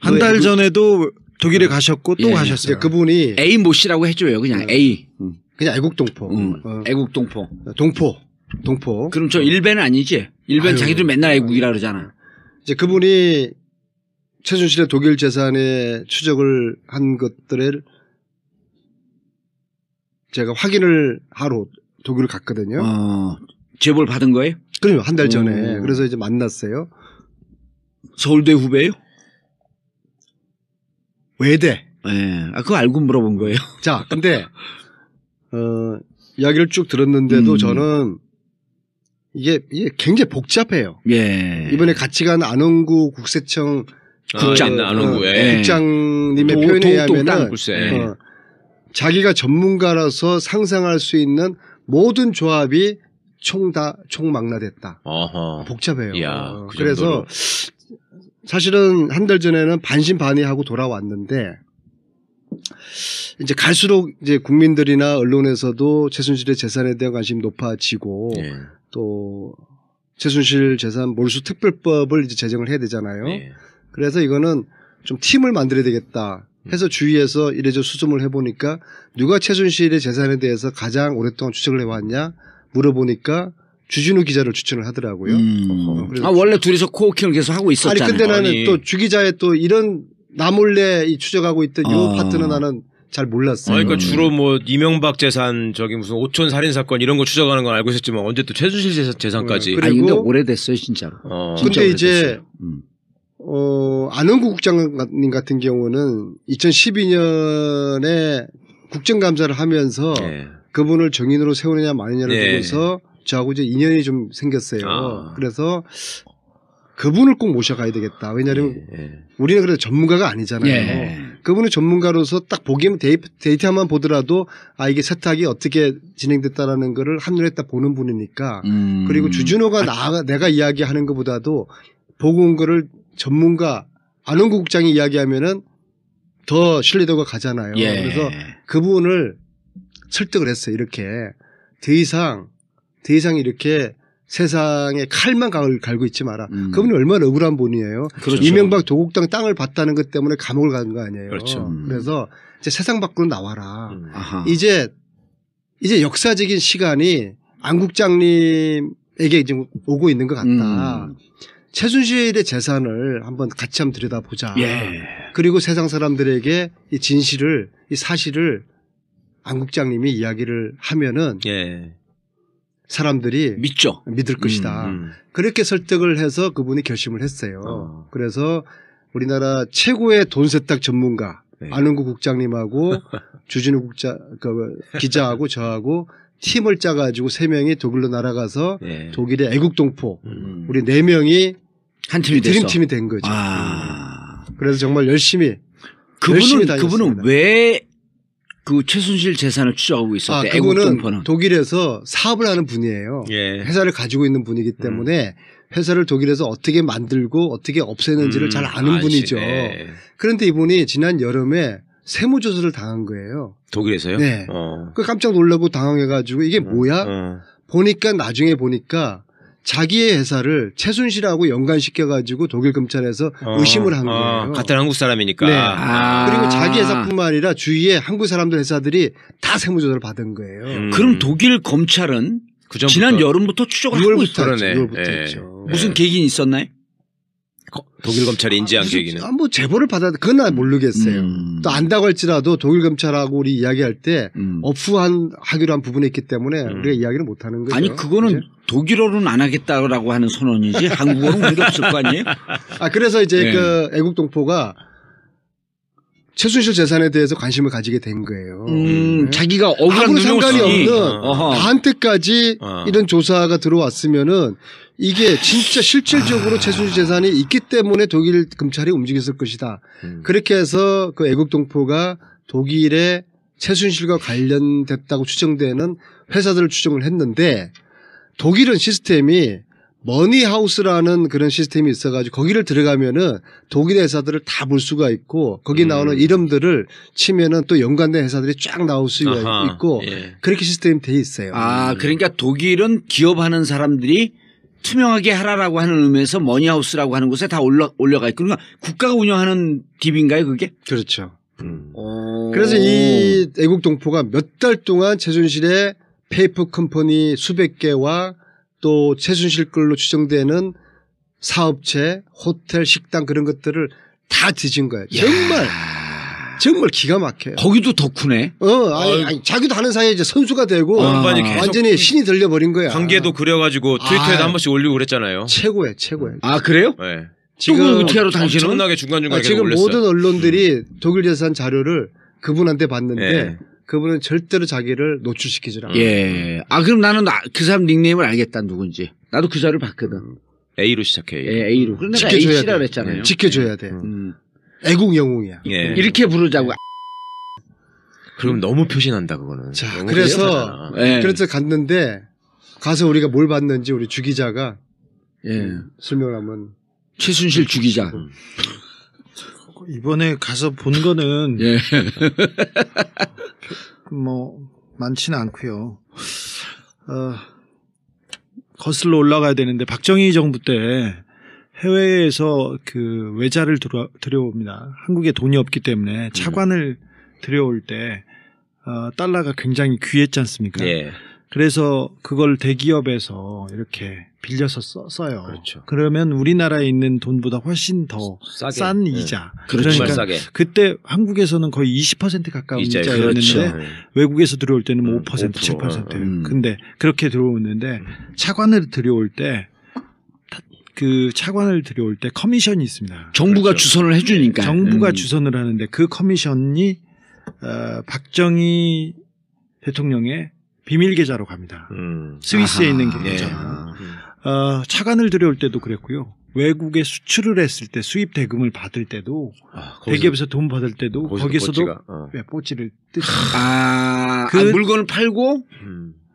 한 달 전에도 독일에 가셨고 또 예. 가셨어요. 그분이 A 모 씨라고 해줘요. 그냥 A. 그냥 애국동포. 애국동포. 동포. 그럼 저 일베는 아니지? 일베는 아유. 자기들 맨날 애국이라 그러잖아. 이제 그분이 최순실의 독일 재산에 추적을 한 것들을 제가 확인을 하러 독일을 갔거든요. 제보를 받은 거예요? 그럼요. 한 달 전에. 그래서 이제 만났어요. 서울대 후배예요? 외대. 예. 그거 알고 물어본 거예요. 자, 근데 이야기를 쭉 들었는데도 저는 이게 굉장히 복잡해요. 예. 이번에 같이 간 안원구 국세청 국장, 안원구에 국장님의 표현에 의하면은 글쎄. 자기가 전문가라서 상상할 수 있는 모든 조합이 총망라됐다. 어허. 복잡해요. 이야, 그 그래서 사실은 한 달 전에는 반신반의하고 돌아왔는데 이제 갈수록 이제 국민들이나 언론에서도 최순실의 재산에 대한 관심이 높아지고 예. 또 최순실 재산 몰수 특별법을 이제 제정을 해야 되잖아요. 예. 그래서 이거는 좀 팀을 만들어야 되겠다 해서 주위에서 이래저 수습을 해보니까 누가 최순실의 재산에 대해서 가장 오랫동안 추적을 해왔냐 물어보니까 주진우 기자를 추천을 하더라고요. 원래 둘이서 코워킹을 계속 하고 있었잖아요. 아니 근데 나는 또 주 기자의 또 이런 나 몰래 이 추적하고 있던 요 파트는 나는 잘 몰랐어요. 그러니까 주로 뭐 이명박 재산 저기 무슨 오촌 살인 사건 이런 거 추적하는 건 알고 있었지만 언제 또 최순실 재산까지. 그리고 아니 근데 오래됐어요 진짜로. 근데 이제 안원구 국장님 같은 경우는 2012년에 국정감사를 하면서 그분을 정인으로 세우느냐 마느냐를 두고서 저하고 이제 인연이 좀 생겼어요. 그래서 그분을 꼭 모셔가야 되겠다. 왜냐하면 우리는 그래도 전문가가 아니잖아요. 그분은 전문가로서 딱 보기에는 데이터만 보더라도 아 이게 세탁이 어떻게 진행됐다라는 거를 한눈에 딱 보는 분이니까. 그리고 주진호가 내가 이야기하는 것보다도 보고 온 거를 전문가 안원구 국장이 이야기하면은 더 신뢰도가 가잖아요. 그래서 그분을 설득을 했어요. 이렇게 더 이상 이렇게 세상에 칼만 갈고 있지 마라. 그분이 얼마나 억울한 분이에요. 그렇죠. 이명박 도곡당 땅을 봤다는 것 때문에 감옥을 간 거 아니에요. 그렇죠. 그래서 이제 세상 밖으로 나와라. 이제 역사적인 시간이 안 국장님에게 이제 오고 있는 것 같다. 최순실의 재산을 한번 같이 한번 들여다보자. 그리고 세상 사람들에게 이 진실을 이 사실을 안 국장님이 이야기를 하면은 사람들이 믿을 것이다. 그렇게 설득을 해서 그분이 결심을 했어요. 그래서 우리나라 최고의 돈 세탁 전문가 안원구 국장님하고 주진우 기자하고 저하고 팀을 짜가지고 3명이 독일로 날아가서 독일의 애국동포 우리 4명이 한 팀이 됐어. 드림팀이 된 거죠. 그래서 정말 열심히 다녔습니다. 그분은 왜 그 최순실 재산을 추적하고 있었대? 그분은 독일에서 사업을 하는 분이에요. 회사를 가지고 있는 분이기 때문에 회사를 독일에서 어떻게 만들고 어떻게 없애는지를 잘 아는 분이죠. 그런데 이분이 지난 여름에 세무조사를 당한 거예요. 독일에서요? 네. 그 깜짝 놀라고 당황해가지고 이게 뭐야? 나중에 보니까 자기의 회사를 최순실하고 연관시켜가지고 독일 검찰에서 의심을 한 거예요. 같은 한국 사람이니까. 네. 그리고 자기 회사뿐만 아니라 주위에 한국 사람들 회사들이 다 세무조사를 받은 거예요. 그럼 독일 검찰은 지난 여름부터 추적을 하고 있었죠. 6월부터 했죠. 무슨 계기는 있었나요? 독일 검찰이 인지한 계기는? 뭐 제보를 그건 난 모르겠어요. 또 안다고 할지라도 독일 검찰하고 우리 이야기할 때 하기로 한 부분이 있기 때문에 우리가 이야기를 못 하는 거죠. 아니 그거는 이제? 독일어로는 안 하겠다라고 하는 선언이지 한국어는 그런 게 없을 거 아니에요? 그래서 이제 그 애국동포가 최순실 재산에 대해서 관심을 가지게 된 거예요. 자기가 억울한 아무 상관이 없는 나한테까지 이런 조사가 들어왔으면은 이게 진짜 실질적으로 최순실 재산이 있기 때문에 독일 검찰이 움직였을 것이다. 그렇게 해서 그 애국동포가 독일의 최순실과 관련됐다고 추정되는 회사들을 추정을 했는데 독일은 시스템이 머니하우스라는 그런 시스템이 있어가지고 거기를 들어가면은 독일의 회사들을 다 볼 수가 있고 거기 나오는 이름들을 치면은 또 연관된 회사들이 쫙 나올 수가 있고 그렇게 시스템이 돼 있어요. 그러니까 독일은 기업하는 사람들이 투명하게 하라라고 하는 의미에서 머니하우스라고 하는 곳에 다 올려가 있고 그러니까 국가가 운영하는 딥인가요 그게? 그렇죠. 그래서 이 애국동포가 몇 달 동안 최순실의 페이퍼 컴퍼니 수백 개와 또 최순실 걸로 추정되는 사업체, 호텔, 식당 그런 것들을 다 뒤진 거예요. 정말 기가 막혀요. 거기도 덕후네. 아니, 자기도 하는 사이에 이제 선수가 되고 완전히 신이 들려버린 거야. 관계도 그려가지고 트위터에도 한 번씩 올리고 그랬잖아요. 최고예요. 아 그래요? 네. 지금 어떻게 알아 당신은? 엄청나게 중간중간에 지금 올렸어요. 모든 언론들이 독일 재산 자료를 그분한테 봤는데 그분은 절대로 자기를 노출시키지 않아요. 예. 아 그럼 나는 그 사람 닉네임을 알겠다 누군지. 나도 그 자료를 봤거든. A로 시작해. 예, A로. 그런데 내가 지켜줘야 H라 돼. 그랬잖아요. 지켜줘야 돼. 애국 영웅이야. 예. 이렇게 부르자고. 그럼 너무 표시난다 그거는. 자, 너무 그래서 예. 그래서 갔는데 가서 우리가 뭘 봤는지 우리 주 기자가 설명을 하면 최순실 주기자. 이번에 가서 본 거는 예. 뭐 많지는 않고요. 거슬러 올라가야 되는데 박정희 정부 때 해외에서 그 외자를 들여옵니다. 한국에 돈이 없기 때문에 차관을 들여올 때 달러가 굉장히 귀했지 않습니까? 예. 그래서 그걸 대기업에서 이렇게 빌려서 써요. 그렇죠. 그러면 우리나라에 있는 돈보다 훨씬 더 싼 이자. 그렇죠. 그러니까 싸게. 그때 한국에서는 거의 20% 가까운 이자였는데 그렇죠. 외국에서 들어올 때는 뭐 5%, 7%예요. 근데 그렇게 들어오는데 차관을 들여올 때 그 차관을 들여올 때 커미션이 있습니다. 정부가 그렇죠. 주선을 해주니까. 정부가 주선을 하는데 그 커미션이 박정희 대통령의 비밀 계좌로 갑니다. 스위스에 있는 계좌. 차관을 들여올 때도 그랬고요. 외국에 수출을 했을 때 수입 대금을 받을 때도 대기업에서 돈 받을 때도 거기서도 뽀찌를 뜯습니다. 그 물건을 팔고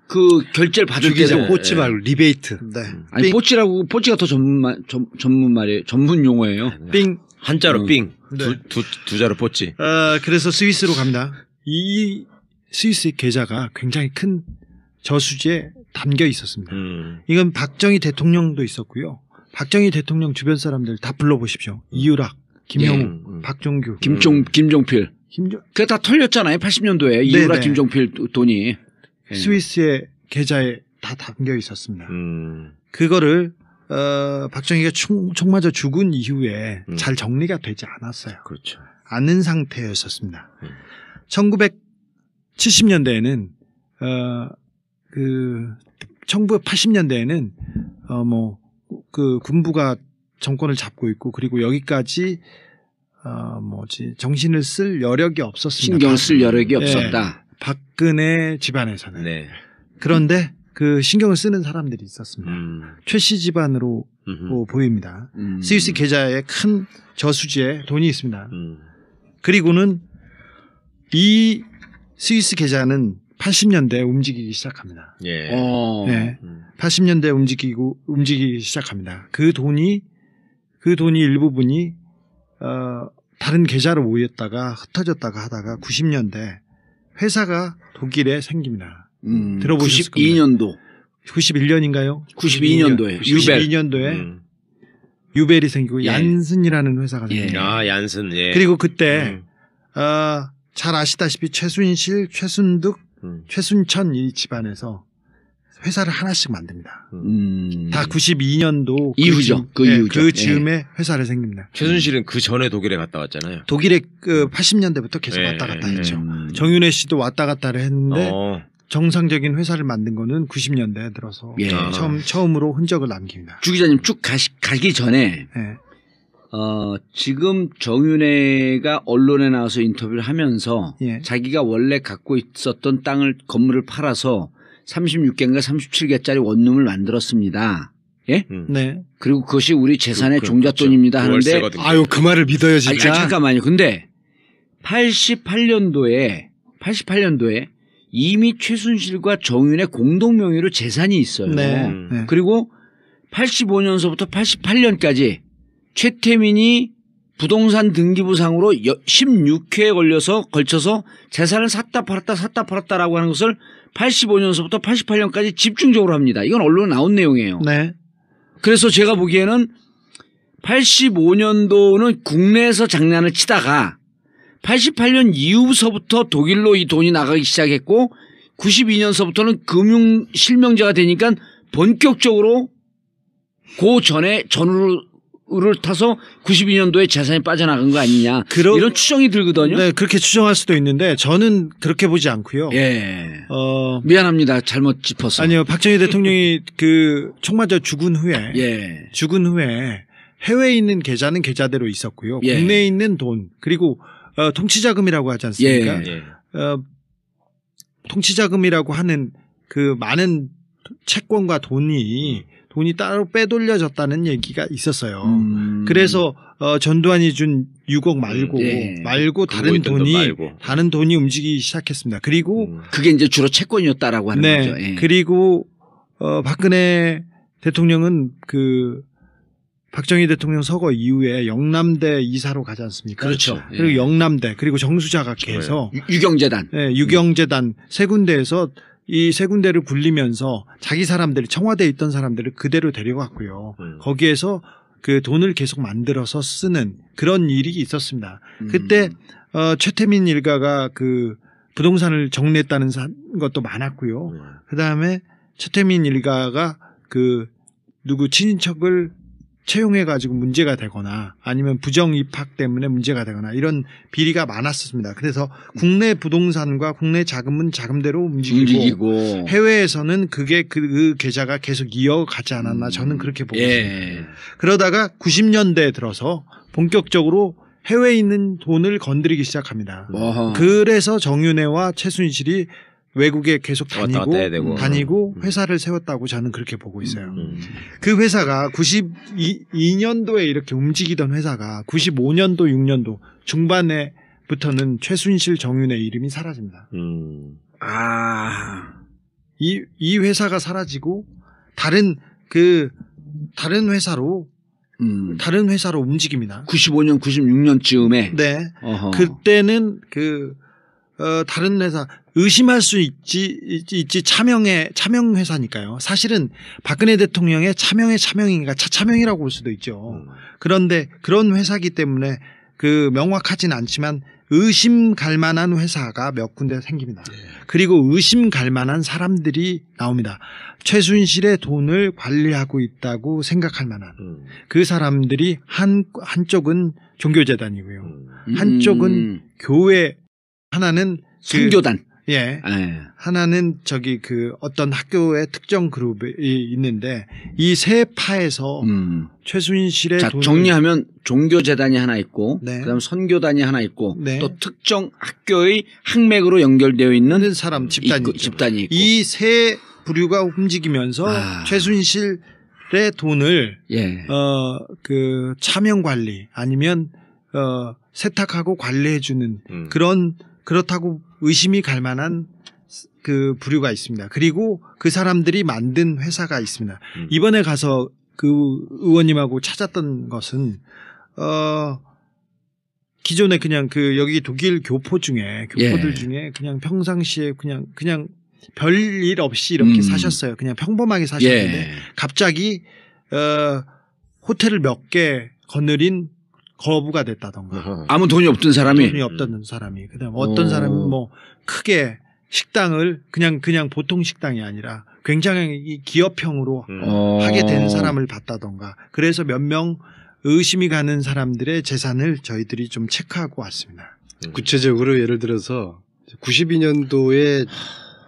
그 결제를 받을 때도 뽀찌 말고 리베이트. 아니 뽀찌가 더 전문 말이에요. 전문 용어예요. 삥 한자로 삥. 네. 두 자로 뽀찌. 그래서 스위스로 갑니다. 이 스위스 계좌가 굉장히 큰 저수지에 담겨 있었습니다. 이건 박정희 대통령도 있었고요. 박정희 대통령 주변 사람들 다 불러보십시오. 이유락, 김영우, 박종규, 김종필. 그게 다 털렸잖아요. 80년도에 이유락, 김종필 돈이. 스위스의 계좌에 다 담겨 있었습니다. 그거를 박정희가 총 맞아 죽은 이후에 잘 정리가 되지 않았어요. 그렇죠. 않은 상태였었습니다. 1970년대에는 1980년대에는 그 군부가 정권을 잡고 있고 그리고 여기까지 정신을 쓸 여력이 없었습니다. 신경을 쓸 여력이 없었다. 박근혜 집안에서는. 네. 그런데 그 신경을 쓰는 사람들이 있었습니다. 최씨 집안으로 보입니다. 스위스 계좌에 큰 저수지에 돈이 있습니다. 그리고는 이 스위스 계좌는 80년대에 움직이기 시작합니다. 예. 네. 80년대에 움직이기 시작합니다. 그 돈이 일부분이 다른 계좌로 모였다가 흩어졌다가 하다가 90년대 회사가 독일에 생깁니다. 들어보셨을 겁니다. 92년도. 91년인가요? 92년도에. 92년도에 유벨이 생기고 얀슨이라는 회사가 생깁니다. 얀슨. 예. 그리고 그때 잘 아시다시피 최순실, 최순득, 최순천 이 집안에서 회사를 하나씩 만듭니다. 다 92년도 이후죠. 그 즈음에 회사를 생깁니다. 최순실은 그 전에 독일에 갔다 왔잖아요. 독일에 80년대부터 계속 왔다 갔다 했죠. 정윤회 씨도 왔다 갔다를 했는데 정상적인 회사를 만든 거는 90년대에 들어서 처음으로 흔적을 남깁니다. 주 기자님 쭉 가기 전에 지금 정윤회가 언론에 나와서 인터뷰를 하면서 자기가 원래 갖고 있었던 건물을 팔아서 36개인가 37개짜리 원룸을 만들었습니다. 예? 네. 그리고 그것이 우리 재산의 종잣돈입니다 하는데 아유 그 말을 믿어요 진짜. 아니, 잠깐만요. 근데 88년도에 이미 최순실과 정윤의 공동 명의로 재산이 있어요. 네. 그리고 85년서부터 88년까지 최태민이 부동산 등기부상으로 16회에 걸쳐서 재산을 샀다 팔았다라고 하는 것을 85년서부터 88년까지 집중적으로 합니다. 이건 언론에 나온 내용이에요. 네. 그래서 제가 보기에는 85년도는 국내에서 장난을 치다가 88년 이후서부터 독일로 이 돈이 나가기 시작했고 92년서부터는 금융 실명제가 되니까 본격적으로 그 전에 전후를 타서 92년도에 재산이 빠져나간 거 아니냐 이런 추정이 들거든요. 네, 그렇게 추정할 수도 있는데 저는 그렇게 보지 않고요. 예. 미안합니다. 잘못 짚었어. 아니요, 박정희 대통령이 그 총 맞아 죽은 후에 해외에 있는 계좌는 계좌대로 있었고요. 국내에 있는 돈 그리고 통치자금이라고 하지 않습니까? 통치자금이라고 하는 그 많은 채권과 돈이 따로 빼돌려졌다는 얘기가 있었어요. 그래서 전두환이 준 6억 말고 다른 돈이 움직이기 시작했습니다. 그리고 그게 이제 주로 채권이었다라고 하는 거죠. 예. 그리고 박근혜 대통령은 그 박정희 대통령 서거 이후에 영남대 이사로 가지 않습니까? 그렇죠. 그리고 영남대 그리고 정수자각회에서 유경재단, 유경재단 세 군데에서 이 세 군데를 굴리면서 자기 사람들 청와대에 있던 사람들을 그대로 데려갔고요. 거기에서 그 돈을 계속 만들어서 쓰는 그런 일이 있었습니다. 그때 최태민 일가가 그 부동산을 정리했다는 것도 많았고요. 그다음에 최태민 일가가 그 누구 친인척을 채용해가지고 문제가 되거나 아니면 부정 입학 때문에 문제가 되거나 이런 비리가 많았습니다. 그래서 국내 부동산과 국내 자금은 자금대로 움직이고 해외에서는 그게 그 계좌가 계속 이어가지 않았나 저는 그렇게 보고 있습니다. 그러다가 90년대에 들어서 본격적으로 해외에 있는 돈을 건드리기 시작합니다. 그래서 정윤회와 최순실이 외국에 계속 다니고 회사를 세웠다고 저는 그렇게 보고 있어요. 그 회사가 92년도에 이렇게 움직이던 회사가 95년도 6년도 중반에부터는 최순실 정윤의 이름이 사라집니다. 이 회사가 사라지고 다른 회사로 움직입니다. 95년 96년쯤에 네. 그때는 다른 회사 의심할 수 있지 차명 회사니까요. 사실은 박근혜 대통령의 차명인가 차명이라고 볼 수도 있죠. 그런데 그런 회사기 때문에 그 명확하진 않지만 의심 갈 만한 회사가 몇 군데 생깁니다. 그리고 의심 갈 만한 사람들이 나옵니다. 최순실의 돈을 관리하고 있다고 생각할 만한 그 사람들이 한쪽은 종교재단이고요. 한쪽은 교회, 하나는 선교단. 하나는 어떤 학교의 특정 그룹이 있는데 이 세 파에서 최순실의 돈을 정리하면 종교재단이 하나 있고 그다음 선교단이 하나 있고 또 특정 학교의 학맥으로 연결되어 있는 사람 집단이 있고 이 세 부류가 움직이면서 최순실의 돈을 그 차명 관리 아니면 세탁하고 관리해주는 그렇다고 의심이 갈 만한 그 부류가 있습니다. 그리고 그 사람들이 만든 회사가 있습니다. 이번에 가서 그 의원님하고 찾았던 것은 기존에 그냥 여기 독일 교포들 중에 그냥 평상시에 그냥 별일 없이 이렇게 사셨어요. 그냥 평범하게 사셨는데 갑자기 호텔을 몇 개 거느린 거부가 됐다던가. 아무 돈이 없던 사람이. 그다음 어떤 사람은 뭐 크게 식당을 그냥 보통 식당이 아니라 굉장히 기업형으로 하게 된 사람을 봤다던가. 그래서 몇 명 의심이 가는 사람들의 재산을 저희들이 좀 체크하고 왔습니다. 구체적으로 예를 들어서 92년도에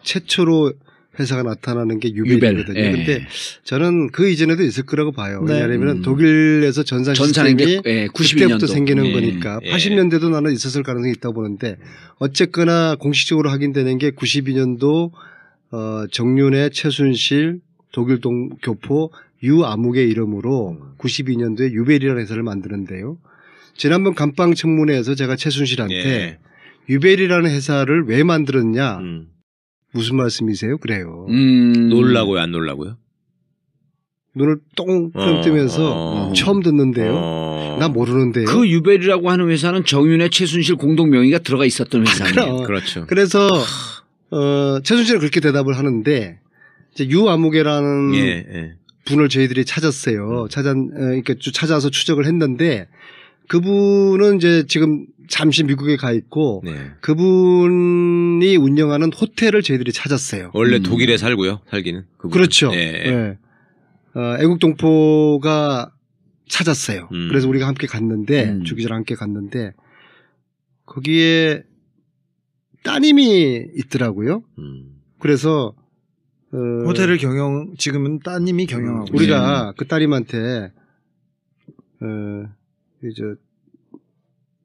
최초로 회사가 나타나는 게 유벨이거든요. 그런데 저는 그 이전에도 있을 거라고 봐요. 왜냐하면 독일에서 전산 시스템이 90년부터 생기는 거니까 80년대도 나는 있었을 가능성이 있다고 보는데 어쨌거나 공식적으로 확인되는 게 92년도 정윤회, 최순실, 독일 교포 유아묵의 이름으로 92년도에 유벨이라는 회사를 만드는데요. 지난번 감방 청문회에서 제가 최순실한테 유벨이라는 회사를 왜 만들었냐 무슨 말씀이세요? 그래요. 놀라고요, 안 놀라고요? 눈을 똥 뜨면서 처음 듣는데요. 나 모르는데요. 그 유벨이라고 하는 회사는 정윤회, 최순실 공동 명의가 들어가 있었던 회사예요. 그렇죠. 그래서 최순실은 그렇게 대답을 하는데 이제 유아무개라는 분을 저희들이 찾았어요. 그러니까 찾아서 추적을 했는데 그분은 이제 지금 잠시 미국에 가 있고 네. 그분이 운영하는 호텔을 저희들이 찾았어요. 원래 독일에 살고요, 살기는. 그분은. 그렇죠. 네. 애국동포가 찾았어요. 그래서 우리가 함께 갔는데 주 기자랑 함께 갔는데 거기에 따님이 있더라고요. 그래서 호텔을 지금은 따님이 경영하고 우리가 그 따님한테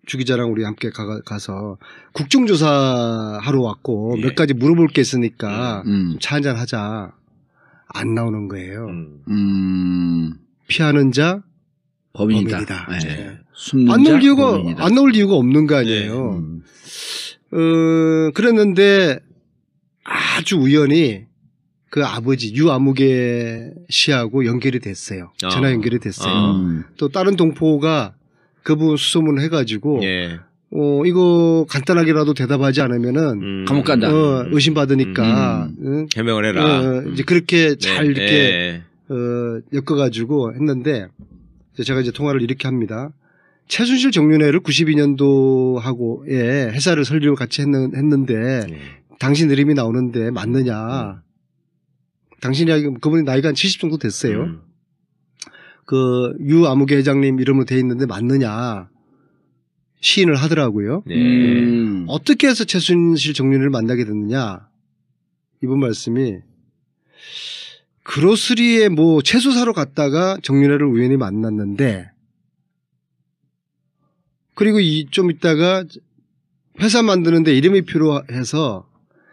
주 기자랑 우리 함께 가서 국정조사 하러 왔고 몇 가지 물어볼 게 있으니까 차 한잔 하자. 안 나오는 거예요. 피하는 자 범인이다. 네. 안 나올 이유가 없는 거 아니에요. 그랬는데 아주 우연히 그 아버지 유아무개 씨하고 연결이 됐어요. 전화 연결이 됐어요. 또 다른 동포가 그분 수소문을 해가지고 이거 간단하게라도 대답하지 않으면은 감옥 간다. 의심받으니까 해명을 해라. 이제 그렇게 잘 이렇게 엮어가지고 했는데 제가 이제 통화를 이렇게 합니다. 최순실 정윤회를 92년도하고에 회사를 설립을 같이 했는데 당신 이름이 나오는데 맞느냐? 그분이 나이가 한 70 정도 됐어요. 그 유아무개 회장님 이름으로 돼 있는데 맞느냐? 시인을 하더라고요. 어떻게 해서 최순실 정윤회를 만나게 됐느냐? 이분 말씀이 그로스리에 뭐 채소 사러 갔다가 정윤회를 우연히 만났는데 그리고 좀 있다가 회사 만드는데 이름이 필요해서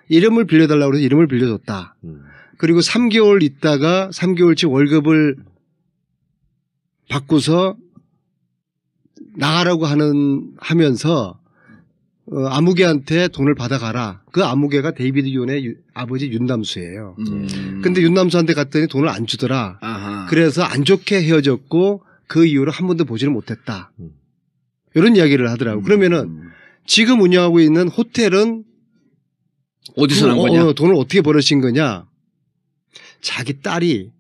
이름을 빌려달라고 해서 이름을 빌려줬다. 그리고 3개월 있다가 3개월치 월급을 받고서 나가라고 하면서 아무개한테 돈을 받아가라. 그 아무개가 데이비드 윤의 아버지 윤남수예요. 근데 윤남수한테 갔더니 돈을 안 주더라. 그래서 안 좋게 헤어졌고 그 이후로 한 번도 보지를 못했다. 이런 이야기를 하더라고요. 그러면은 지금 운영하고 있는 호텔은 어디서 난 거냐? 돈을 어떻게 벌으신 거냐? 자기 딸이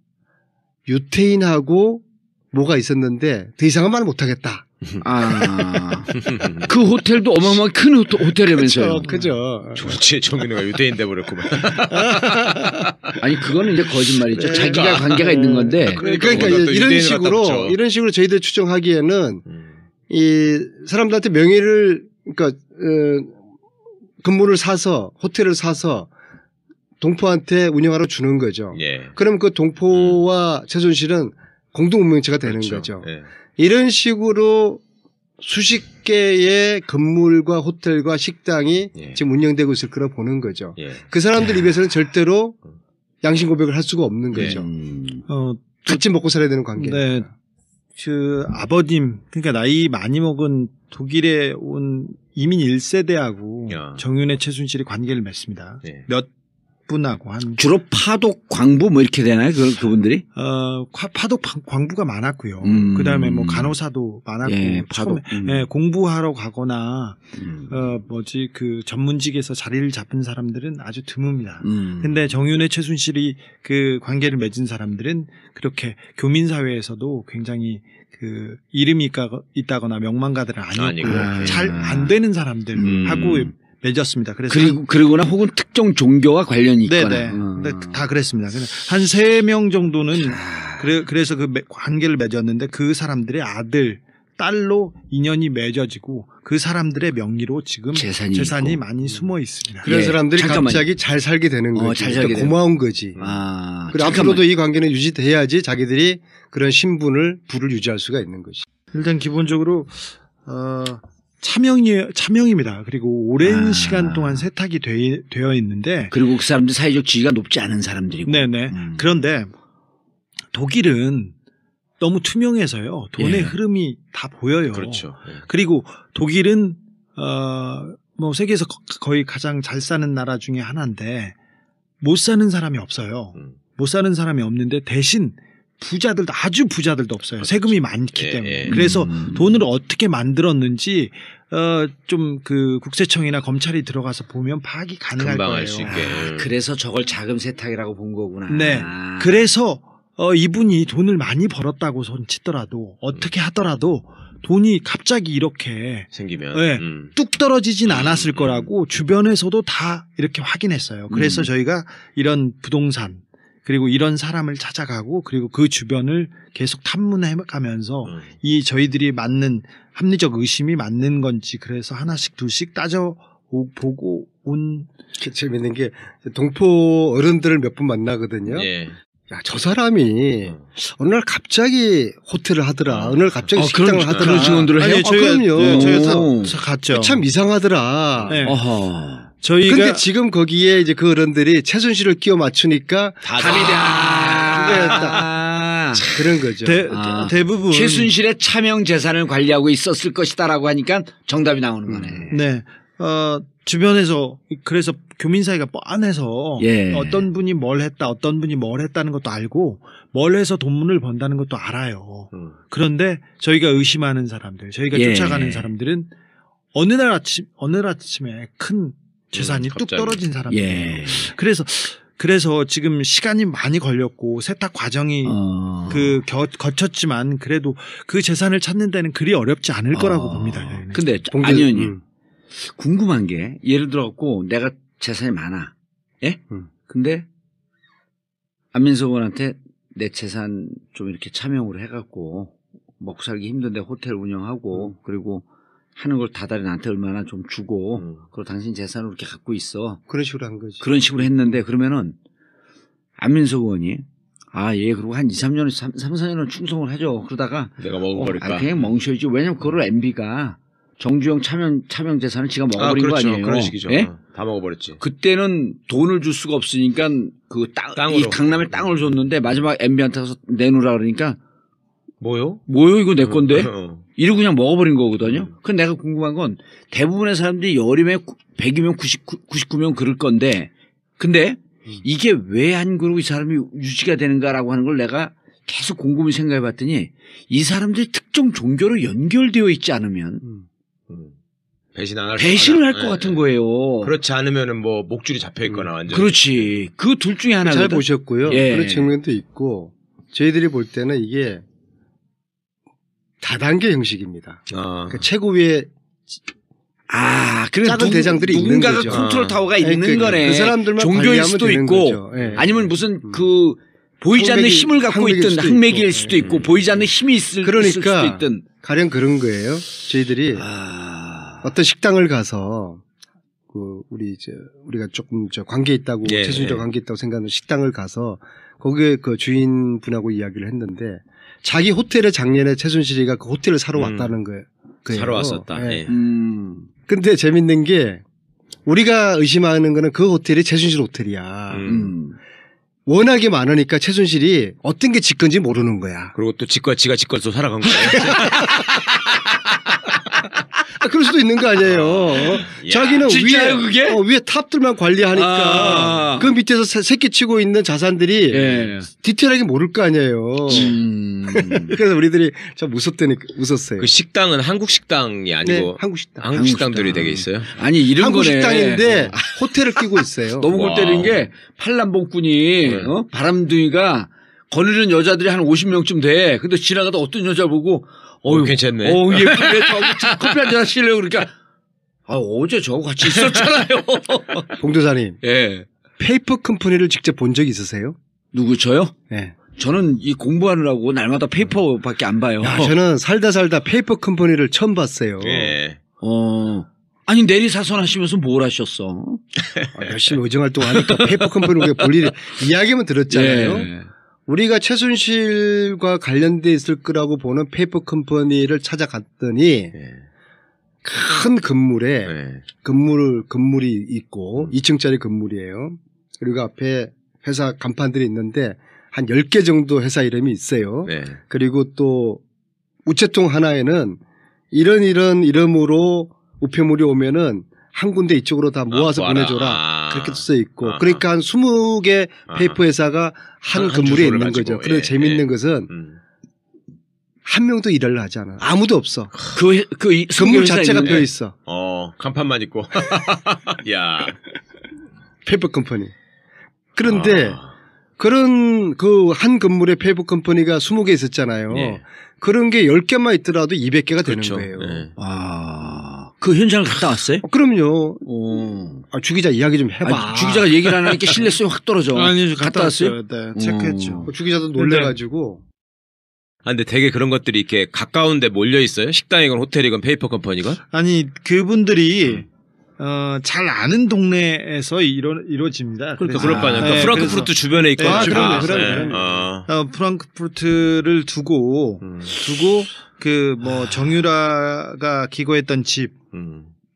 유태인하고 뭐가 있었는데 더 이상은 말 못하겠다. 그 호텔도 어마어마하게 큰 호텔이면서요. 그죠. 좋지, 정윤회가 유태인 돼버렸구만. 아니, 그거는 이제 거짓말이죠. 자기가 관계가 있는 건데. 그러니까 이런 식으로 저희들 추정하기에는 이 사람들한테 명예를, 그러니까, 건물을 사서, 호텔을 사서 동포한테 운영하러 주는 거죠. 그럼 그 동포와 최순실은 공동운명체가 되는 거죠. 이런 식으로 수십 개의 건물과 호텔과 식당이 지금 운영되고 있을 거라 보는 거죠. 그 사람들 입에서는 절대로 양심 고백을 할 수가 없는 거죠. 같이 먹고 살아야 되는 관계니까. 네. 그 아버님, 그러니까 나이 많이 먹은 독일에 온 이민 1세대하고 정윤회 최순실이 관계를 맺습니다. 몇 분하고 주로 파독, 광부 뭐 이렇게 되나요? 그분들이? 파독, 광부가 많았고요. 그다음에 뭐 간호사도 많았고 처음에 공부하러 가거나 그 전문직에서 자리를 잡은 사람들은 아주 드뭅니다. 근데 정윤회 최순실이 그 관계를 맺은 사람들은 그렇게 교민 사회에서도 굉장히 그 이름이 있다거나 명망가들은 아니었고 잘 안 되는 사람들하고 맺었습니다. 그리고나 혹은 특정 종교와 관련이 있거나. 네네. 다 그랬습니다. 한 3명 정도는 그래서 그 관계를 맺었는데 그 사람들의 아들, 딸로 인연이 맺어지고 그 사람들의 명의로 지금 재산이 많이 숨어 있습니다. 그런 사람들이 갑자기 잘 살게 되는 거지. 그러니까 고마운 거지. 그리고 앞으로도 이 관계는 유지돼야지 자기들이 그런 신분을 부를 유지할 수가 있는 거지. 일단 기본적으로 차명입니다. 그리고 오랜 시간 동안 세탁이 되어 있는데. 그리고 그 사람들 사회적 지위가 높지 않은 사람들이고. 네네. 그런데 독일은 너무 투명해서요. 돈의 흐름이 다 보여요. 그렇죠. 그리고 독일은 뭐 세계에서 거의 가장 잘 사는 나라 중에 하나인데 못 사는 사람이 없어요. 못 사는 사람이 없는데 대신 부자들도 아주 부자들도 없어요. 세금이 많기 때문에. 그래서 돈을 어떻게 만들었는지 좀 그 국세청이나 검찰이 들어가서 보면 파악이 가능할 금방 거예요. 알 수 있게. 그래서 저걸 자금 세탁이라고 본 거구나. 네. 그래서 이분이 돈을 많이 벌었다고 손치더라도 어떻게 하더라도 돈이 갑자기 이렇게 생기면 네, 뚝 떨어지진 않았을 거라고 주변에서도 다 이렇게 확인했어요. 그래서 저희가 이런 부동산 그리고 이런 사람을 찾아가고 그리고 그 주변을 계속 탐문해가면서 이 저희들이 맞는 합리적 의심이 맞는 건지 그래서 하나씩 둘씩 따져보고 온. 재밌는 게 동포 어른들을 몇 분 만나거든요. 예. 야, 저 사람이 어느 날 갑자기 호텔을 하더라. 어느 날 갑자기 식당을 하더라. 그런 증언들을 해요? 그럼요. 네, 저희가 다 갔죠. 참 이상하더라. 네. 저희가 근데 지금 거기에 이제 그 어른들이 최순실을 끼워 맞추니까 답이 다 그런 거죠. 대부분 최순실의 차명 재산을 관리하고 있었을 것이다라고 하니까 정답이 나오는 거네. 네. 주변에서 그래서 교민 사이가 뻔해서 예. 어떤 분이 뭘 했다, 어떤 분이 뭘 했다는 것도 알고 뭘 해서 돈을 번다는 것도 알아요. 그런데 저희가 의심하는 사람들, 저희가 예. 쫓아가는 사람들은 어느 날 아침에 큰 재산이 뚝 떨어진 사람들이에요. 예. 그래서 지금 시간이 많이 걸렸고 세탁 과정이 거쳤지만 그래도 그 재산을 찾는 데는 그리 어렵지 않을 거라고 봅니다. 저희는. 근데 안 의원님 궁금한 게 예를 들어갖고 내가 재산이 많아. 예? 근데 안민석 의원한테 내 재산 좀 이렇게 차명으로 해갖고 먹고 살기 힘든데 호텔 운영하고 그리고 하는 걸 다달이 나한테 얼마나 좀 주고 그리고 당신 재산을 이렇게 갖고 있어. 그런 식으로 한 거지. 그런 식으로 했는데 그러면은 안민석 의원이 예, 그리고 한 2, 3년, 3, 4년은 충성을 하죠. 그러다가 내가 먹어버릴까? 그냥 멍셔야지. 왜냐면 그거를 MB가 정주영 차명 재산을 지가 먹어버린 그렇죠. 거 아니에요. 그런 식이죠. 예? 다 먹어버렸지. 그때는 돈을 줄 수가 없으니까 이 강남에 땅을 줬는데 마지막 MB한테 가서 내놓으라 그러니까 뭐요 이거 내 건데? 이러고 그냥 먹어버린 거거든요. 근데 내가 궁금한 건 대부분의 사람들이 여름에 100이면 99면 그럴 건데 근데 이게 왜 안 그러고 이 사람이 유지가 되는가라고 하는 걸 내가 계속 곰곰이 생각해 봤더니 이 사람들이 특정 종교로 연결되어 있지 않으면 배신을 할 것 같은 거예요. 그렇지 않으면은 뭐 목줄이 잡혀 있거나 완전. 그렇지. 그 둘 중에 하나거든. 잘 보셨고요. 예. 그런 측면도 있고 저희들이 볼 때는 이게 다단계 형식입니다. 그러니까 최고위에 작은 대장들이 있는 거죠. 누군가가 컨트롤 타워가 있는 거네. 그 사람들만 종교일 수도 있고 네. 아니면 무슨 그 보이지 않는 힘을 갖고 있든 항맥일 수도 있고 보이지 않는 힘이 있을 수도 있든 가령 그런 거예요. 저희들이 어떤 식당을 가서 우리가 조금 관계 있다고 최순실과 관계 있다고 생각하는 식당을 가서 거기에 그 주인분하고 이야기를 했는데 자기 호텔에 작년에 최순실이가 그 호텔을 사러 왔다는 거예요. 사러 왔었다. 네. 근데 재밌는 게 우리가 의심하는 거는 그 호텔이 최순실 호텔이야. 워낙에 많으니까 최순실이 어떤 게 지 건지 모르는 거야. 그리고 또 지가 지 것으로 살아간 거예요. 그럴 수도 있는 거 아니에요. 자기는 위에 탑들만 관리하니까 그 밑에서 새끼 치고 있는 자산들이 디테일하게 모를 거 아니에요. 그래서 우리들이 참 웃었어요. 그 식당은 한국 식당이 아니고 네, 한국 식당들이 되게 있어요. 아니 이런 한국 거네. 식당인데 호텔을 끼고 있어요. 너무 골 때리는 게 팔남봉꾼이 바람둥이가 거느리는 여자들이 한 50명쯤 돼. 근데 지나가다 어떤 여자 보고 괜찮네. 예쁘네. 커피 한잔 하실래요? 그러니까 어제 저하고 같이 있었잖아요. 봉도사님. 예. 페이퍼 컴퍼니를 직접 본 적 있으세요? 누구 저요? 네. 저는 이 공부하느라고 날마다 페이퍼밖에 안 봐요. 저는 살다 페이퍼 컴퍼니를 처음 봤어요. 예. 아니 내리사선 하시면서 뭘 하셨어? 열심히 의정활동하니까 페이퍼 컴퍼니 볼 일이 이야기만 들었잖아요. 우리가 최순실과 관련돼 있을 거라고 보는 페이퍼 컴퍼니를 찾아갔더니 큰 건물에 건물이 있고 2층짜리 건물이에요. 그리고 앞에 회사 간판들이 있는데 한 10개 정도 회사 이름이 있어요. 그리고 또 우체통 하나에는 이런 이름으로 우편물이 오면은 한 군데 이쪽으로 다 모아서 보내줘라. 그렇게 써 있고. 그러니까 한 20개 페이퍼 회사가 한 건물에 있는 거죠. 그런데 재밌는 것은 한 명도 일을 하지 않아. 아무도 없어. 그 건물 자체가 비어 있어. 간판만 있고. 야. 페이퍼 컴퍼니. 그런데 그런 그 한 건물에 페이퍼 컴퍼니가 20개 있었잖아요. 네. 그런 게 10개만 있더라도 200개가 그렇죠. 되는 거예요. 네. 그 현장을 갔다 왔어요? 그럼요. 주 기자 이야기 좀 해봐. 주 기자가 얘기를 안 하니까 신뢰성이 확 떨어져. 아니, 갔다 왔어요. 네, 체크했죠. 주 기자도 놀래가지고. 근데 되게 그런 것들이 이렇게 가까운데 몰려 있어요? 식당이건 호텔이건 페이퍼 컴퍼니가? 아니, 그분들이 잘 아는 동네에서 이루어집니다. 그러니까 그럴 거 아니야. 그러니까 프랑크푸르트 주변에 있거나. 그럼요. 프랑크푸르트를 두고 그 뭐 정유라가 기거했던 집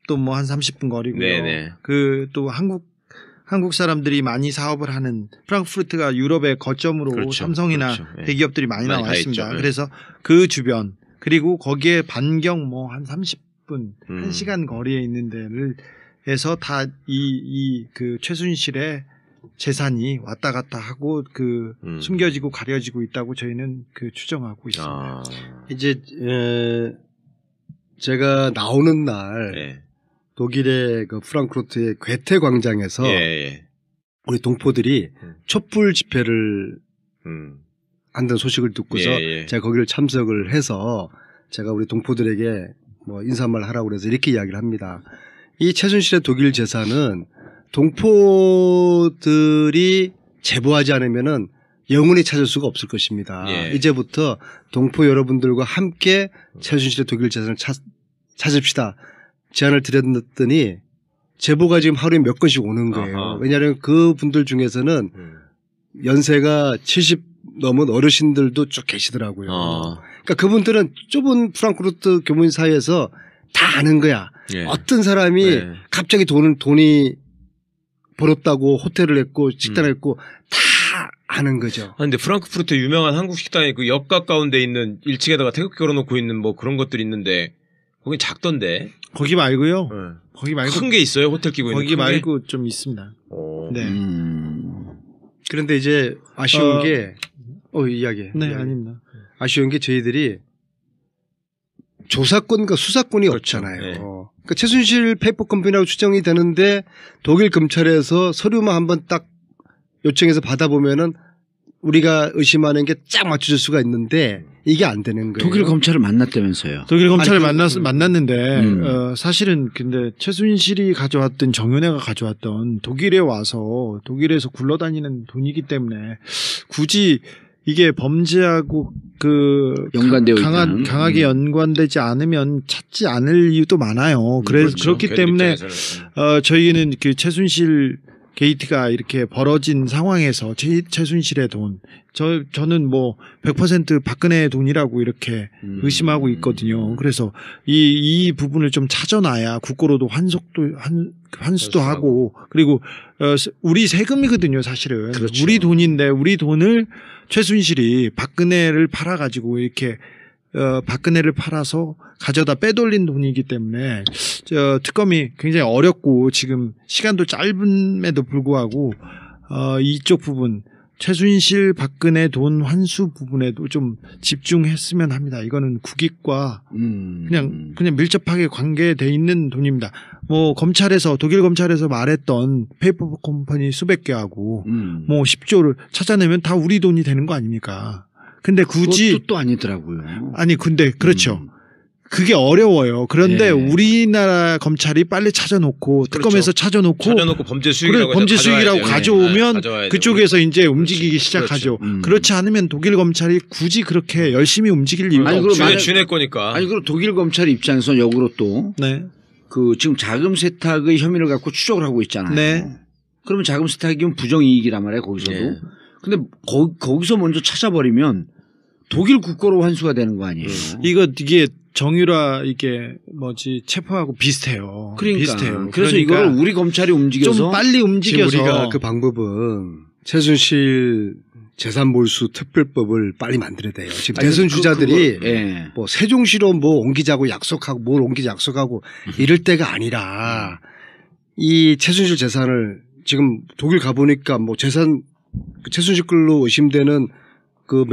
또 뭐 한 30분 거리고요. 네네. 그 또 한국 사람들이 많이 사업을 하는 프랑크푸르트가 유럽의 거점으로 그렇죠. 삼성이나 그렇죠. 대기업들이 많이 나와 있습니다. 있죠. 그래서 그 주변 그리고 거기에 반경 뭐 한 30분, 1시간 거리에 있는 데를 해서 다 그 최순실의 재산이 왔다 갔다 하고 숨겨지고 가려지고 있다고 저희는 추정하고 있습니다. 이제 제가 나오는 날 네. 독일의 그 프랑크푸르트의 괴테 광장에서 우리 동포들이 촛불 집회를 한다는 소식을 듣고서 제가 거기를 참석을 해서 제가 우리 동포들에게 뭐 인사말 하라고 그래서 이렇게 이야기를 합니다. 이 최순실의 독일 재산은 동포들이 제보하지 않으면은 영원히 찾을 수가 없을 것입니다. 이제부터 동포 여러분들과 함께 최순실의 독일 재산을 찾읍시다. 제안을 드렸더니 제보가 지금 하루에 몇 건씩 오는 거예요. 왜냐하면 그 분들 중에서는 연세가 70 넘은 어르신들도 쭉 계시더라고요. 그러니까 그분들은 좁은 프랑크푸르트 교민 사회에서 다 아는 거야. 어떤 사람이 갑자기 돈이 벌었다고 호텔을 했고 식당을 했고 다 아는 거죠. 근데 프랑크푸르트 유명한 한국 식당에 그 역 가까운 데 있는 1층에다가 태극기 걸어놓고 있는 뭐 그런 것들이 있는데 거긴 작던데. 거기 말고요. 거기 말고 큰 게 있어요. 호텔 끼고 있는. 거기 말고 좀 있습니다. 네. 그런데 이제 아쉬운 게 이야기. 네, 아닙니다. 아쉬운 게 저희들이 조사권과 수사권이 없잖아요. 그러니까 최순실 페이퍼 컴퍼니라고 추정이 되는데 독일 검찰에서 서류만 한번 딱 요청해서 받아보면은 우리가 의심하는 게 쫙 맞춰줄 수가 있는데 이게 안 되는 거예요. 독일 검찰을 만났다면서요. 독일 검찰을 만났는데 사실은 근데 최순실이 가져왔던 정윤회가 가져왔던 독일에 와서 독일에서 굴러다니는 돈이기 때문에 굳이 이게 범죄하고 연관되어 강하게 연관되지 않으면 찾지 않을 이유도 많아요. 그렇기 때문에 저희는 그 최순실 게이트가 이렇게 벌어진 상황에서 최순실의 돈, 저는 뭐 100% 박근혜의 돈이라고 이렇게 의심하고 있거든요. 그래서 이 부분을 좀 찾아놔야 국고로도 환수도 하고 그리고 우리 세금이거든요, 사실은. 그렇죠. 우리 돈인데 우리 돈을 최순실이 박근혜를 팔아가지고 이렇게 박근혜를 팔아서 가져다 빼돌린 돈이기 때문에 특검이 굉장히 어렵고 지금 시간도 짧음에도 불구하고 이쪽 부분 최순실 박근혜 돈 환수 부분에도 좀 집중했으면 합니다. 이거는 국익과 그냥 밀접하게 관계돼 있는 돈입니다. 뭐 독일 검찰에서 말했던 페이퍼 컴퍼니 수백 개하고 뭐 10조를 찾아내면 다 우리 돈이 되는 거 아닙니까? 근데 굳이 그것도 또 아니더라고요. 아니 근데 그렇죠. 그게 어려워요. 그런데 우리나라 검찰이 빨리 찾아놓고 특검에서 찾아놓고 범죄 수익이라고 가져오면 그쪽에서 이제 움직이기 시작하죠. 그렇지 않으면 독일 검찰이 굳이 그렇게 열심히 움직일 이유가 없죠. 주내 거니까. 아니 그럼 독일 검찰 입장에서 역으로 또 지금 자금 세탁의 혐의를 갖고 추적을 하고 있잖아요. 네. 그러면 자금 세탁이면 부정이익이란 말이에요. 거기서도. 근데 거기서 먼저 찾아버리면 독일 국고로 환수가 되는 거 아니에요. 이게 정유라 체포하고 비슷해요. 비슷해요. 그래서 이걸 우리 검찰이 움직여서 좀 빨리 움직여서 우리가 그 방법은 최순실 재산 몰수 특별법을 빨리 만들어야 돼요. 지금 대선 주자들이 뭐 세종시로 뭐 옮기자고 약속하고 뭘 약속하고 이럴 때가 아니라 이 최순실 재산을 지금 독일 가보니까 뭐 최순실 걸로 의심되는 그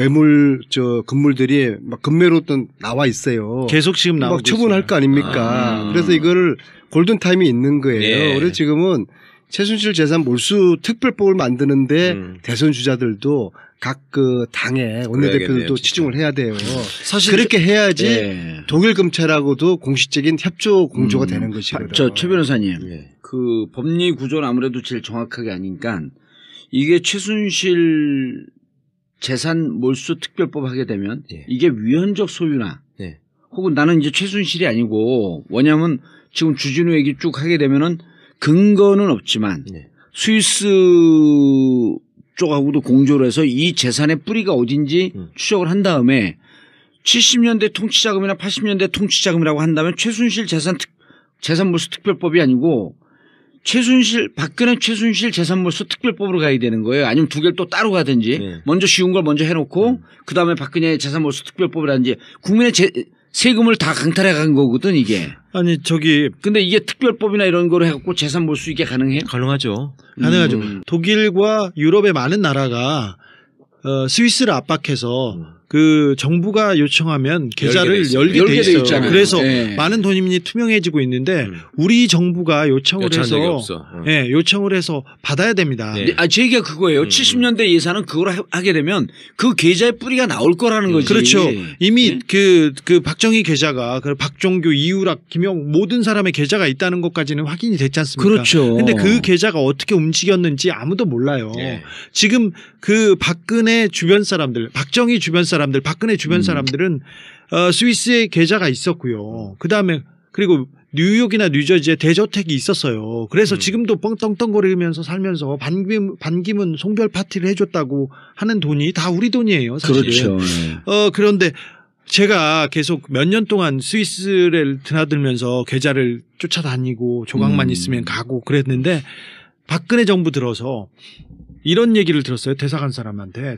건물들이 막 금매로 나와 있어요. 계속 지금 나오고 막 처분할 거 아닙니까? 그래서 이거를 골든타임이 있는 거예요. 그래서 지금은 최순실 재산 몰수 특별법을 만드는데 대선 주자들도 각 그 당의 원내대표들도 치중을 해야 돼요. 사실 그렇게 해야지 네. 독일 검찰하고도 공식적인 협조 공조가 되는 것이거든요. 최 변호사님, 그 법리 구조는 아무래도 제일 정확하게 아니까 이게 최순실 재산 몰수 특별법 하게 되면 이게 위헌적 소유나 혹은 나는 이제 최순실이 아니고 뭐냐면 지금 주진우 얘기 쭉 하게 되면은 근거는 없지만 스위스 쪽하고도 공조를 해서 이 재산의 뿌리가 어딘지 추적을 한 다음에 70년대 통치자금이나 80년대 통치자금이라고 한다면 최순실 재산 몰수 특별법이 아니고 박근혜 최순실 재산 몰수 특별법으로 가야 되는 거예요. 아니면 두 개를 또 따로 가든지 먼저 쉬운 걸 먼저 해놓고 그다음에 박근혜 재산 몰수 특별법이라든지 국민의 세금을 다 강탈해 간 거거든 이게. 아니 근데 이게 특별법이나 이런 거로 해갖고 재산 몰수 이게 가능해요? 가능하죠. 가능하죠. 독일과 유럽의 많은 나라가 스위스를 압박해서 그 정부가 요청하면 계좌를 열게 돼 있어요. 그래서 많은 돈이 투명해지고 있는데 우리 정부가 요청을 해서 받아야 됩니다. 제 얘기가 그거예요. 70년대 예산은 그걸 하게 되면 그 계좌의 뿌리가 나올 거라는 거지. 그렇죠. 이미 그 박정희 계좌가 박종규, 이우락, 김영 모든 사람의 계좌가 있다는 것까지는 확인이 됐지 않습니까? 그렇죠. 근데 그 계좌가 어떻게 움직였는지 아무도 몰라요. 지금 그 박근혜 주변 사람들, 박정희 주변 사람들, 박근혜 주변 사람들은 스위스에 계좌가 있었고요. 그다음에 그리고 뉴욕이나 뉴저지에 대저택이 있었어요. 그래서 지금도 뻥떵떵거리면서 살면서 반기문 송별 파티를 해줬다고 하는 돈이 다 우리 돈이에요. 사실. 그렇죠. 그런데 제가 계속 몇 년 동안 스위스를 드나들면서 계좌를 쫓아다니고 조각만 있으면 가고 그랬는데 박근혜 정부 들어서 이런 얘기를 들었어요. 대사관 사람한테.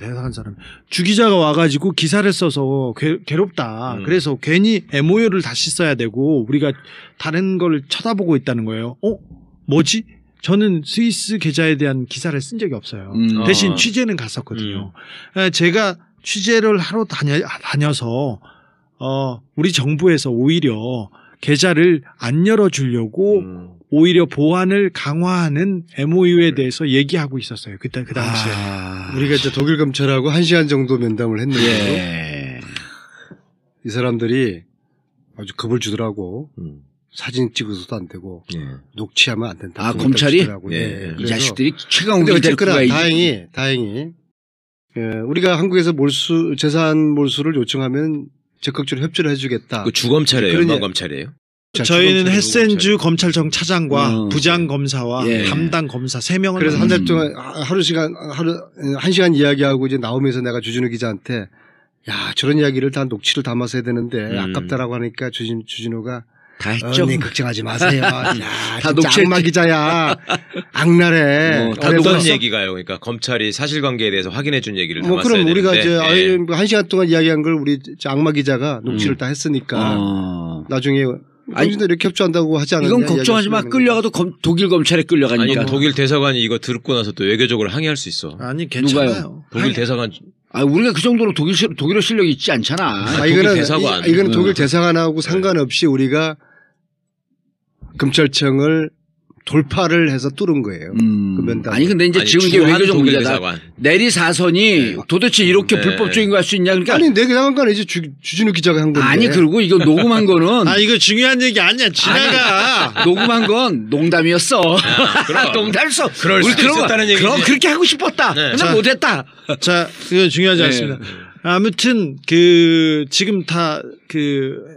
주 기자가 와가지고 기사를 써서 괴롭다. 그래서 괜히 MOU를 다시 써야 되고 우리가 다른 걸 쳐다보고 있다는 거예요. 뭐지? 저는 스위스 계좌에 대한 기사를 쓴 적이 없어요. 대신 취재는 갔었거든요. 제가 취재를 하러 다녀서 우리 정부에서 오히려 계좌를 안 열어주려고 오히려 보안을 강화하는 MOU에 대해서 얘기하고 있었어요. 그 당시에. 우리가 이제 독일 검찰하고 1시간 정도 면담을 했는데 이 사람들이 아주 겁을 주더라고. 사진 찍어서도 안 되고 녹취하면 안 된다. 검찰이? 이 자식들이 최강욱이 될 거야. 다행히 우리가 한국에서 재산 몰수를 요청하면 적극적으로 협조를 해주겠다. 그 주검찰이에요? 연방검찰이에요? 저희는 햇센주 검찰청 차장과 부장검사와 담당 검사 3명을 그래서 한 달 동안 하루 1시간 이야기하고 이제 나오면서 내가 주진우 기자한테 야 저런 이야기를 다 녹취를 담아서 해야 되는데 아깝다라고 하니까 주진우가 다 했죠. 걱정하지 마세요. 야, 다 진짜 악마 기자야. 악랄해. 다 어떤 얘기가요? 그러니까 검찰이 사실관계에 대해서 확인해 준 얘기를 담았어야 그럼 되는데. 우리가 이제 1시간 동안 이야기한 걸 우리 악마 기자가 녹취를 다 했으니까 나중에 당신도 이렇게 협조한다고 하지 않았냐. 이건 걱정하지 마. 끌려가도 독일 검찰에 끌려가니까. 아니 독일 대사관이 이거 듣고 나서 또 외교적으로 항의할 수 있어. 아니 괜찮아요. 누가요? 독일 대사관. 우리가 그 정도로 독일어 실력이 있지 않잖아. 이거는 독일 대사관하고 상관없이 우리가 검찰청을 돌파를 해서 뚫은 거예요. 그 면담. 아니 근데 이제 지금 이게 외교적 문제다. 내리사선이 도대체 이렇게 불법적인 거 할 수 있냐. 그러니까 아니 내리사선 건 이제 주진우 기자가 한 건데. 아니 그리고 이거 녹음한 거는 이거 중요한 얘기 아니야. 지나가. 녹음한 건 농담이었어. 농담했어. 그럴 수도 있었다는 얘기지. 그럼 그렇게 하고 싶었다. 근데 못했다. 자, 그거 중요하지 않습니다. 아무튼 지금 다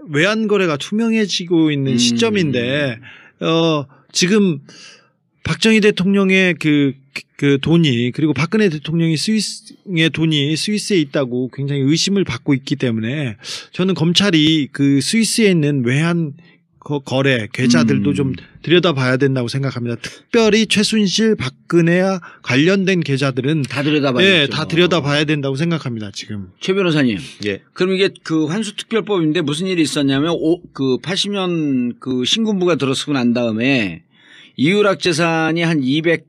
외환 거래가 투명해지고 있는 시점인데 지금 박정희 대통령의 그 돈이 그리고 박근혜 대통령이 스위스의 돈이 스위스에 있다고 굉장히 의심을 받고 있기 때문에 저는 검찰이 그 스위스에 있는 외환 거래 계좌들도 좀 들여다봐야 된다고 생각합니다. 특별히 최순실, 박근혜와 관련된 계좌들은 다 들여다봐야죠. 다 들여다봐야 된다고 생각합니다. 지금. 최 변호사님. 그럼 이게 그 환수특별법인데 무슨 일이 있었냐면 80년 그 신군부가 들어서고 난 다음에 이유락 재산이 한 200억대.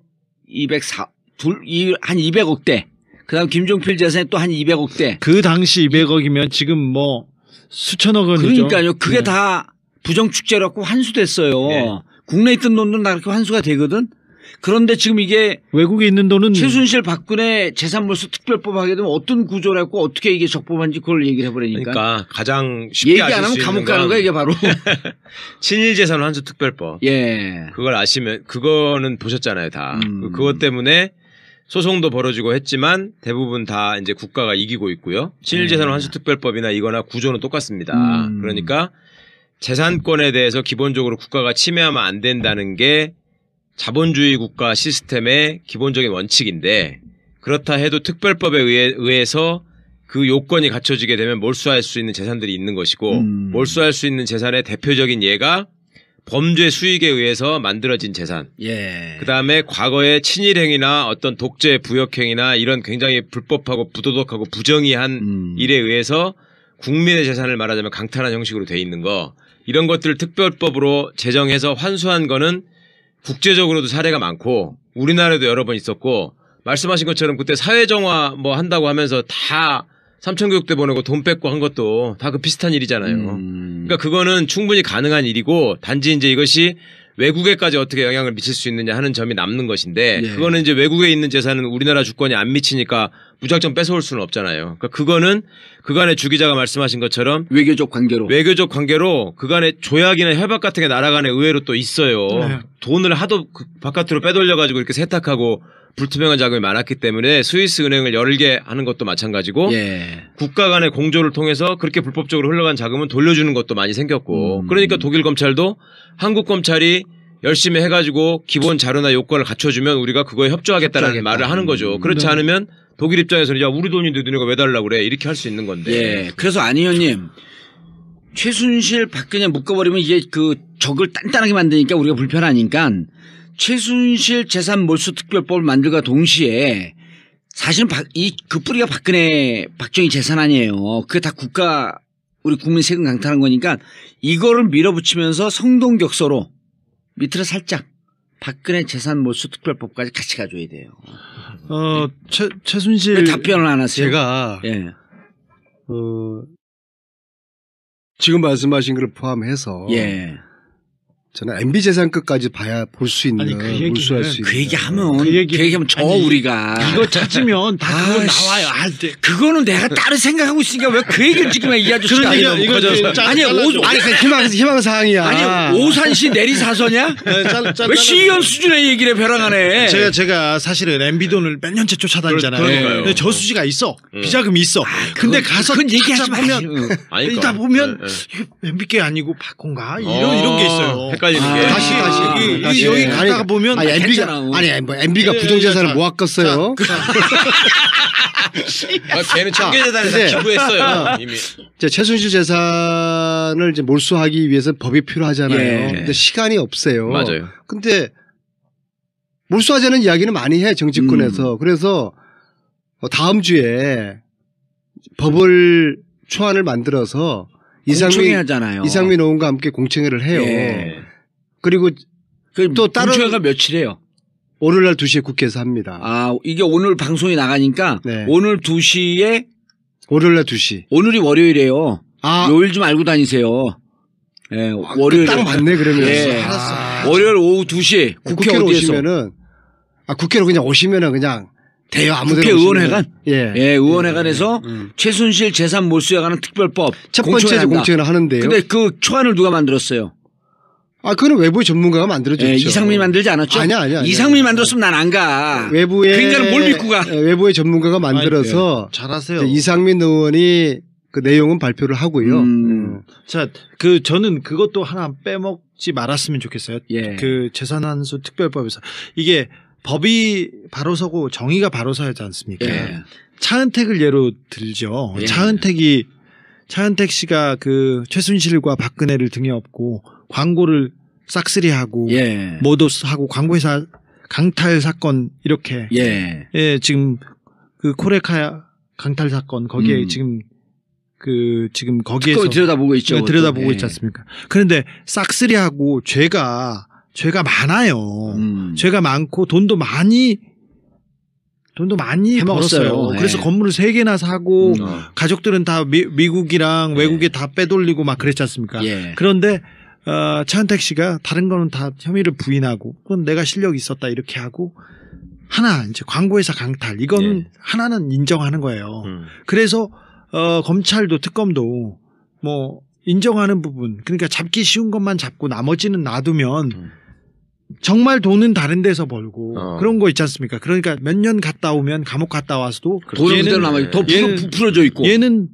그다음 김종필 재산이 또 한 200억대. 그 당시 200억이면 지금 뭐 수천억 원이죠. 그러니까요. 그게 다 부정축제라고 환수됐어요. 국내에 있던 돈도 다 그렇게 환수가 되거든. 그런데 지금 이게 외국에 있는 돈은 최순실 박근혜 재산몰수 특별법 하게 되면 어떤 구조를 했고 어떻게 이게 적법한지 그걸 얘기를 해버리니까. 그러니까 가장 쉽게 얘기 안 하면 감옥 가는 거야 이게 바로. 친일재산 환수 특별법. 예. 그걸 아시면 그거는 보셨잖아요 다. 그것 때문에 소송도 벌어지고 했지만 대부분 다 이제 국가가 이기고 있고요. 친일재산 환수 특별법이나 이거나 구조는 똑같습니다. 그러니까 재산권에 대해서 기본적으로 국가가 침해하면 안 된다는 게 자본주의 국가 시스템의 기본적인 원칙인데 그렇다 해도 특별법에 의해서 그 요건이 갖춰지게 되면 몰수할 수 있는 재산들이 있는 것이고 몰수할 수 있는 재산의 대표적인 예가 범죄 수익에 의해서 만들어진 재산. 예. 그다음에 과거의 친일행위나 어떤 독재 부역행위나 이런 굉장히 불법하고 부도덕하고 부정의한 일에 의해서 국민의 재산을 말하자면 강탈한 형식으로 돼 있는 거. 이런 것들을 특별법으로 제정해서 환수한 거는 국제적으로도 사례가 많고 우리나라에도 여러 번 있었고 말씀하신 것처럼 그때 사회정화 뭐 한다고 하면서 다 삼천교육대 보내고 돈 뺏고 한 것도 다 그 비슷한 일이잖아요. 그러니까 그거는 충분히 가능한 일이고 단지 이제 이것이 외국에까지 어떻게 영향을 미칠 수 있느냐 하는 점이 남는 것인데 예. 그거는 이제 외국에 있는 재산은 우리나라 주권이 안 미치니까 무작정 뺏어올 수는 없잖아요. 그러니까 그거는 그간의 주 기자가 말씀하신 것처럼 외교적 관계로 그간의 조약이나 협약 같은 게 나라 간에 의외로 또 있어요. 네. 돈을 하도 바깥으로 빼돌려가지고 이렇게 세탁하고 불투명한 자금이 많았기 때문에 스위스 은행을 여러 개 하는 것도 마찬가지고 예. 국가 간의 공조를 통해서 그렇게 불법적으로 흘러간 자금은 돌려주는 것도 많이 생겼고 그러니까 독일 검찰도 한국 검찰이 열심히 해가지고 기본 자료나 요건을 갖춰주면 우리가 그거에 협조하겠다라는 말을 하는 거죠. 그렇지 않으면 독일 입장에서는 야 우리 돈인데 너네가 왜 달라고 그래 이렇게 할 수 있는 건데. 예. 그래서 안 의원님 최순실 박근혜 묶어버리면 이게 그 적을 단단하게 만드니까 우리가 불편하니까 최순실 재산 몰수 특별법을 만들과 동시에 사실은 그 뿌리가 박정희 재산 아니에요. 그게 다 국가 우리 국민 세금 강탈한 거니까 이거를 밀어붙이면서 성동격서로 밑으로 살짝 박근혜 재산 몰수 특별법까지 같이 가줘야 돼요. 최순실 왜 답변을 안 하세요? 제가 예. 지금 말씀하신 걸 포함해서 예. 저는 MB 재산끝까지 봐야 볼 수 있는 몰수할 수 있는 그 얘기하면 우리가 이거 찾으면 다 그거 나와요. 그거는 내가 따로 생각하고 있으니까 왜 그 얘기를 지금 이 아저씨가 아니 희망 사항이야. 아니 오산시 내리사서냐? 왜 시의원 수준의 얘기를 벼랑하네. 제가 사실은 MB 돈을 몇 년째 쫓아다니잖아요. 근데 저수지가 있어, 비자금이 있어. 근데 가서 그건 얘기하지 보면 이따 보면 MB 게 아니고 박건가 이런 게 있어요. 다시 여기 가다가 보면 MB가 부정재산을 모았겠어요. 걔는 청계재단에서 기부했어요. 이미. 최순실 재산을 이제 몰수하기 위해서 법이 필요하잖아요. 예. 근데 시간이 없어요. 맞아요. 근데 몰수하자는 이야기는 많이 해 정치권에서. 그래서 다음 주에 법을 초안을 만들어서 이상민 의원과 함께 공청회를 해요. 예. 그리고 또 다른 공청회가 며칠이에요? 오늘날 2시에 국회에서 합니다. 아, 이게 오늘 방송이 나가니까 오늘 2시에 오늘날 2시. 오늘이 월요일이에요. 요일 좀 알고 다니세요. 예, 월요일 딱 맞네 그러면. 예. 알았어. 월요일 오후 2시 국회로 오시면은 국회로 그냥 오시면은 그냥 돼요. 아무데나 국회 의원회관? 예. 의원회관에서 최순실 재산 몰수에 관한 특별법 첫 번째 공청회를 하는데요. 근데 그 초안을 누가 만들었어요? 그거는 외부의 전문가가 만들어줬죠. 이상민이 만들지 않았죠? 아니야. 이상민이 만들었으면 난 안 가. 그 인간은 뭘 믿고 가? 외부의 전문가가 만들어서 잘하세요. 이상민 의원이 그 내용은 발표를 하고요. 자, 저는 그것도 하나 빼먹지 말았으면 좋겠어요. 예. 그 재산환수 특별법에서 이게 법이 바로 서고 정의가 바로 서야 하지 않습니까? 예. 차은택을 예로 들죠. 예. 차은택 씨가 그 최순실과 박근혜를 등에 업고 광고를 싹쓸이하고 모도스하고 광고회사 강탈 사건 이렇게 지금 그 코레카 강탈 사건 거기에 지금 거기에서 들여다보고 있죠. 들여다보고 있지 않습니까? 그런데 싹쓸이하고 죄가 많아요. 죄가 많고 돈도 많이 벌었어요. 그래서 건물을 3개나 사고 가족들은 다 미국이랑 외국에 다 빼돌리고 막 그랬지 않습니까? 예. 그런데 차은택 씨가 다른 거는 다 혐의를 부인하고 그건 내가 실력이 있었다 이렇게 하고 하나 이제 광고회사 강탈 이거는 예. 하나는 인정하는 거예요. 그래서 검찰도 특검도 뭐 인정하는 부분 그러니까 잡기 쉬운 것만 잡고 나머지는 놔두면 정말 돈은 다른 데서 벌고 그런 거 있지 않습니까? 그러니까 몇 년 갔다 오면 감옥 갔다 와서도 돈은 그대로 남아 더 부풀어져 있고 얘는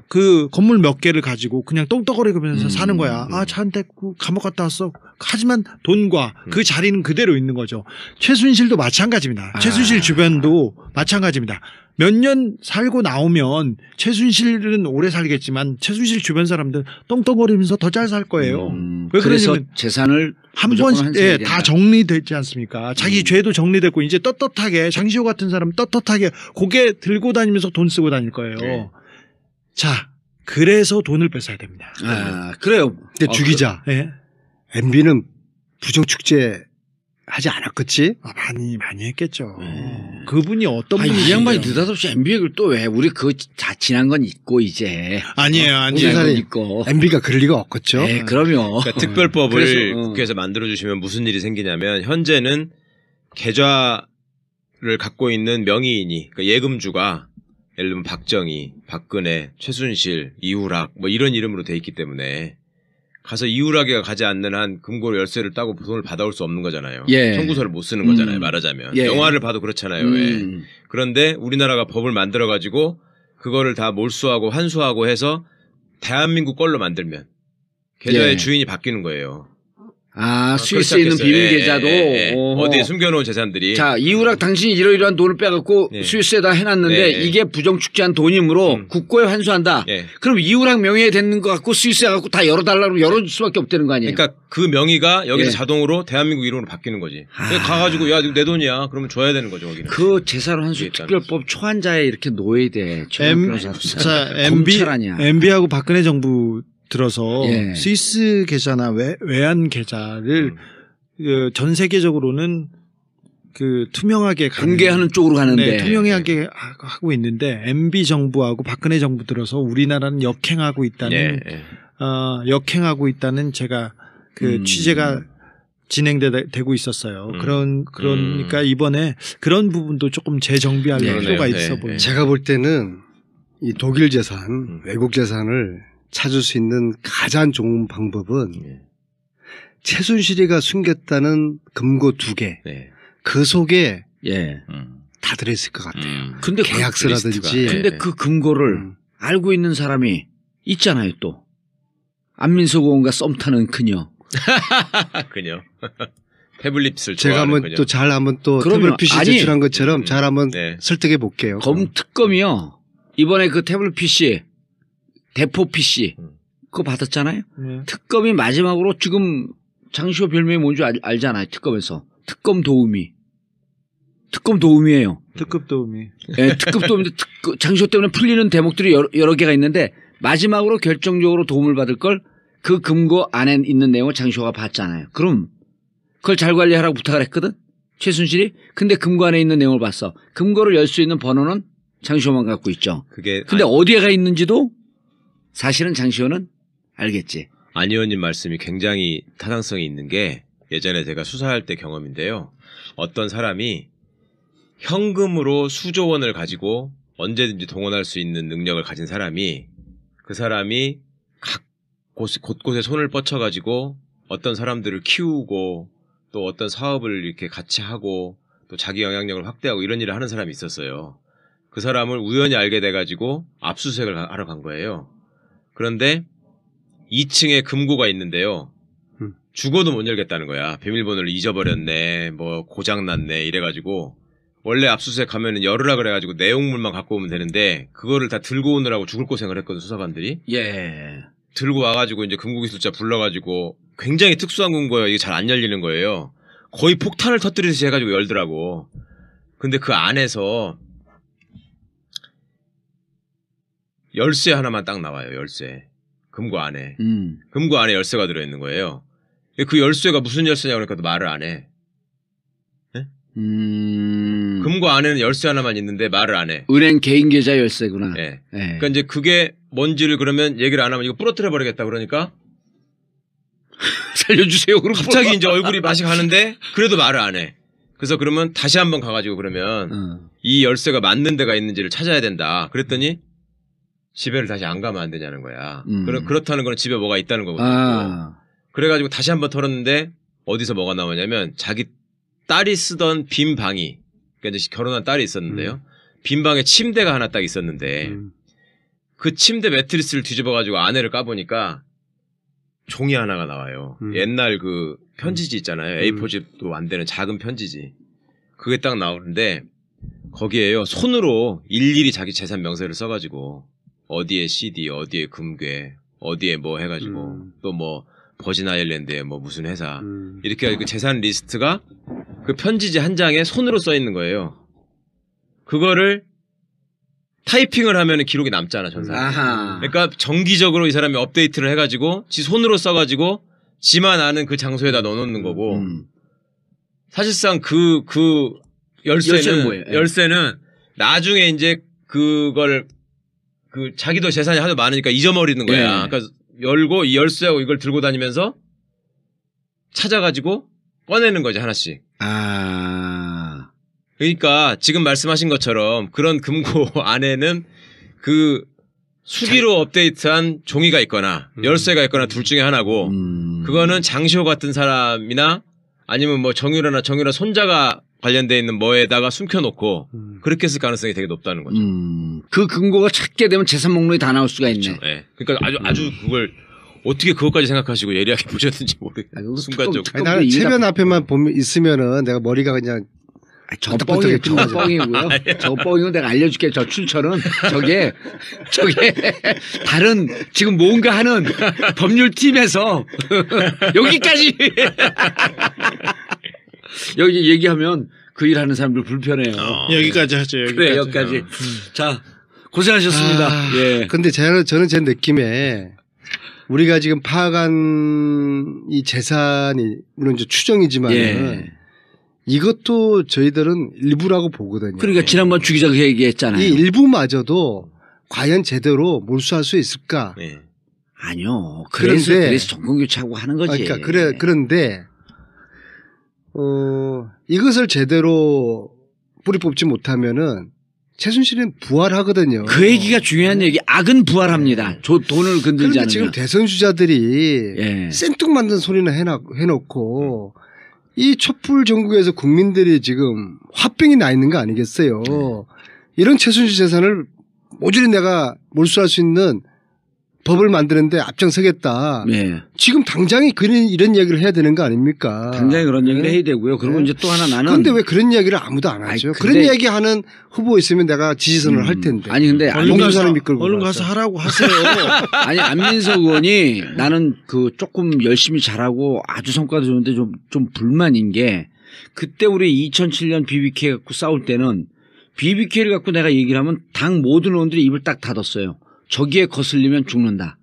그 건물 몇 개를 가지고 그냥 똥떡거리면서 사는 거야. 아, 차은택 감옥 갔다 왔어. 하지만 돈과 그 자리는 그대로 있는 거죠. 최순실도 마찬가지입니다. 최순실 주변도 마찬가지입니다. 몇 년 살고 나오면 최순실은 오래 살겠지만 최순실 주변 사람들 똥떡거리면서 더 잘 살 거예요. 왜 그래서 재산을 한 번씩 예, 다 정리되지 않습니까? 자기 죄도 정리됐고 이제 떳떳하게 장시호 같은 사람 떳떳하게 고개 들고 다니면서 돈 쓰고 다닐 거예요. 네. 자, 그래서 돈을 뺏어야 됩니다. 아, 그래요. 근데 주기자, 네. MB는 부정축제 하지 않았겠지? 많이 했겠죠. 그분이 어떤 분이 이 양반이 느닷없이 MB 얘기를 또 왜? 우리 다 지난 건 있고 이제. 아니에요. 있고. MB가 그럴 리가 없겠죠. 네, 그럼요. 그러니까 특별법을 국회에서 만들어 주시면 무슨 일이 생기냐면 현재는 계좌를 갖고 있는 명의인이 그러니까 예금주가 예를 들면 박정희, 박근혜, 최순실, 이후락 뭐 이런 이름으로 돼 있기 때문에 가서 이후락이가 가지 않는 한 금고 열쇠를 따고 돈을 받아올 수 없는 거잖아요. 예. 청구서를 못 쓰는 거잖아요. 말하자면. 예. 영화를 봐도 그렇잖아요. 왜. 그런데 우리나라가 법을 만들어가지고 그거를 다 몰수하고 환수하고 해서 대한민국 걸로 만들면 계좌의 예. 주인이 바뀌는 거예요. 아, 스위스에 있는 비밀 계좌도 어디에 숨겨놓은 재산들이. 자, 이후락 당신이 이러이러한 돈을 빼갖고 스위스에다 해놨는데 이게 부정축제한 돈이므로 국고에 환수한다. 그럼 이후락 명의에 되는 것 같고 스위스에 갖고 다 열어달라고 열어줄 수밖에 없다는 거 아니에요? 그러니까 그 명의가 여기서 자동으로 대한민국 이름으로 바뀌는 거지. 가가지고 야, 내 돈이야. 그러면 줘야 되는 거죠. 거기는. 그 재산 환수 특별법 초안자에 이렇게 놓여야 돼. 자, MB하고 박근혜 정부 들어서 스위스 계좌나 외환 계좌를 전 세계적으로는 그 투명하게 공개하는 쪽으로 가는데 투명하게 하고 있는데 MB 정부하고 박근혜 정부 들어서 우리나라는 역행하고 있다는 역행하고 있다는 제가 그 취재가 진행되고 있었어요. 그러니까 이번에 그런 부분도 조금 재정비할 필요가 있어 보여요. 제가 볼 때는 이 독일 재산, 외국 재산을 찾을 수 있는 가장 좋은 방법은 최순실이가 숨겼다는 금고 2개 그 속에 다 들어있을 것 같아요. 근데 계약서라든지. 근데 그 금고를 알고 있는 사람이 있잖아요. 또 안민석 의원과 썸 타는 그녀. 그녀. 태블릿을 제가 한번 또 잘 한번 또 태블릿 PC 제출한 것처럼 잘 한번 설득해 볼게요. 검특검이요. 이번에 그 태블릿 PC 대포 PC 그거 받았잖아요. 특검이 마지막으로 지금 장시호 별명이 뭔지 알잖아요. 특검에서 특검 도우미. 특검 도우미예요. 특급 도우미. 네, 특급 도우미인데 장시호 때문에 풀리는 대목들이 여러 개가 있는데 마지막으로 결정적으로 도움을 받을 걸 그 금고 안에 있는 내용을 장시호가 봤잖아요. 그럼 그걸 잘 관리하라고 부탁을 했거든. 최순실이. 근데 금고 안에 있는 내용을 봤어. 금고를 열 수 있는 번호는 장시호만 갖고 있죠. 근데 어디에가 있는지도 사실은 장시호는 알겠지. 안 의원님 말씀이 굉장히 타당성이 있는 게 예전에 제가 수사할 때 경험인데요. 어떤 사람이 현금으로 수조 원을 가지고 언제든지 동원할 수 있는 능력을 가진 사람이 그 사람이 각 곳곳에 손을 뻗쳐가지고 어떤 사람들을 키우고 또 어떤 사업을 이렇게 같이 하고 또 자기 영향력을 확대하고 이런 일을 하는 사람이 있었어요. 그 사람을 우연히 알게 돼가지고 압수수색을 하러 간 거예요. 그런데 2층에 금고가 있는데요. 죽어도 못 열겠다는 거야. 비밀번호를 잊어버렸네, 뭐 고장났네 이래가지고 원래 압수수색 가면은 열으라 그래가지고 내용물만 갖고 오면 되는데 그거를 다 들고 오느라고 죽을 고생을 했거든 수사관들이. 들고 와가지고 이제 금고기술자 불러가지고 굉장히 특수한 금고예요. 이게 잘 안 열리는 거예요. 거의 폭탄을 터뜨리듯이 해가지고 열더라고. 근데 그 안에서 열쇠 하나만 딱 나와요. 열쇠. 금고 안에. 금고 안에 열쇠가 들어있는 거예요. 그 열쇠가 무슨 열쇠냐고 그러니까 말을 안 해. 네? 금고 안에는 열쇠 하나만 있는데 말을 안 해. 은행 개인 계좌 열쇠구나. 네. 그러니까 이제 그게 뭔지를 그러면 얘기를 안 하면 이거 부러뜨려 버리겠다 그러니까 살려주세요. 그럼 갑자기 이제 얼굴이 맛이 가는데 그래도 말을 안 해. 그래서 그러면 다시 한번 가가지고 그러면 이 열쇠가 맞는 데가 있는지를 찾아야 된다. 그랬더니 집에를 다시 안 가면 안 되냐는 거야. 그렇다는 건 집에 뭐가 있다는 거거든요. 그래가지고 다시 한번 털었는데 어디서 뭐가 나오냐면 자기 딸이 쓰던 빈 방이, 그러니까 이제 결혼한 딸이 있었는데요. 빈 방에 침대가 하나 딱 있었는데 그 침대 매트리스를 뒤집어가지고 안에를 까보니까 종이 하나가 나와요. 옛날 그 편지지 있잖아요. A4집도 안 되는 작은 편지지. 그게 딱 나오는데 거기에요. 손으로 일일이 자기 재산 명세를 써가지고 어디에 CD, 어디에 금괴, 어디에 뭐 해가지고 또 뭐 버진 아일랜드에 뭐 무슨 회사 이렇게 해가지고 그 재산 리스트가 그 편지지 한 장에 손으로 써 있는 거예요. 그거를 타이핑을 하면 기록이 남잖아, 전사. 그러니까 정기적으로 이 사람이 업데이트를 해가지고 지 손으로 써가지고 지만 아는 그 장소에다 넣어놓는 거고 사실상 그 열쇠는 나중에 이제 그걸 그 자기도 재산이 하도 많으니까 잊어버리는 거야. 네. 그러니까 열고 이 열쇠하고 이걸 들고 다니면서 찾아가지고 꺼내는 거지 하나씩. 그러니까 지금 말씀하신 것처럼 그런 금고 안에는 그 수기로 업데이트한 종이가 있거나 열쇠가 있거나 둘 중에 하나고 그거는 장시호 같은 사람이나 아니면 뭐 정유라나 정유라 손자가 관련돼 있는 뭐에다가 숨겨놓고 그렇게 했을 가능성이 되게 높다는 거죠. 그 금고가 찾게 되면 재산 목록이 다 나올 수가 있네. 그렇죠. 네. 그러니까 아주 그걸 어떻게 그것까지 생각하시고 예리하게 보셨는지 모르겠어요. 순간적으로. 나는 체면 앞에만 보면 있으면은 내가 머리가 그냥 저거 뻥이고요. 저거 뻥이고 내가 알려줄게. 저 출처는 저게 다른 지금 뭔가 하는 법률팀에서 여기까지 여기 얘기하면 그 일하는 사람들 불편해요. 여기까지 하죠. 그래, 여기까지. 자, 고생하셨습니다. 예. 근데 저는 제 느낌에 우리가 지금 파악한 이 재산이 물론 이제 추정이지만은 이것도 저희들은 일부라고 보거든요. 그러니까 지난번 주 기자가 얘기했잖아요. 이 일부마저도 과연 제대로 몰수할 수 있을까? 네. 아니요. 그래서 정권 교체하고 하는 거지. 그러니까 그런데 이것을 제대로 뿌리 뽑지 못하면은 최순실은 부활하거든요. 그 얘기가 중요한 얘기. 악은 부활합니다. 돈을 건들지 않으면. 그런데 지금 대선 주자들이 생뚱맞는 소리나 해놓고 이 촛불 전국에서 국민들이 지금 화병이 나 있는 거 아니겠어요. 이런 최순실 재산을 모조리 내가 몰수할 수 있는 법을 만드는데 앞장서겠다. 지금 당장에 이런 이야기를 해야 되는 거 아닙니까? 당장에 그런 얘기를 해야 되고요. 그리고 이제 또 하나 나는. 그런데 왜 그런 이야기를 아무도 안 하죠? 그런 이야기 하는 후보 있으면 내가 지지선을 할 텐데. 아니 근데 얼른 가서 하라고 하세요. 아니 안민석 의원이 나는 그 조금 열심히 잘하고 아주 성과도 좋은데 좀 불만인 게 그때 우리 2007년 BBK 갖고 싸울 때는 BBK를 갖고 내가 얘기를 하면 당 모든 의원들이 입을 딱 닫았어요. 저기에 거슬리면 죽는다.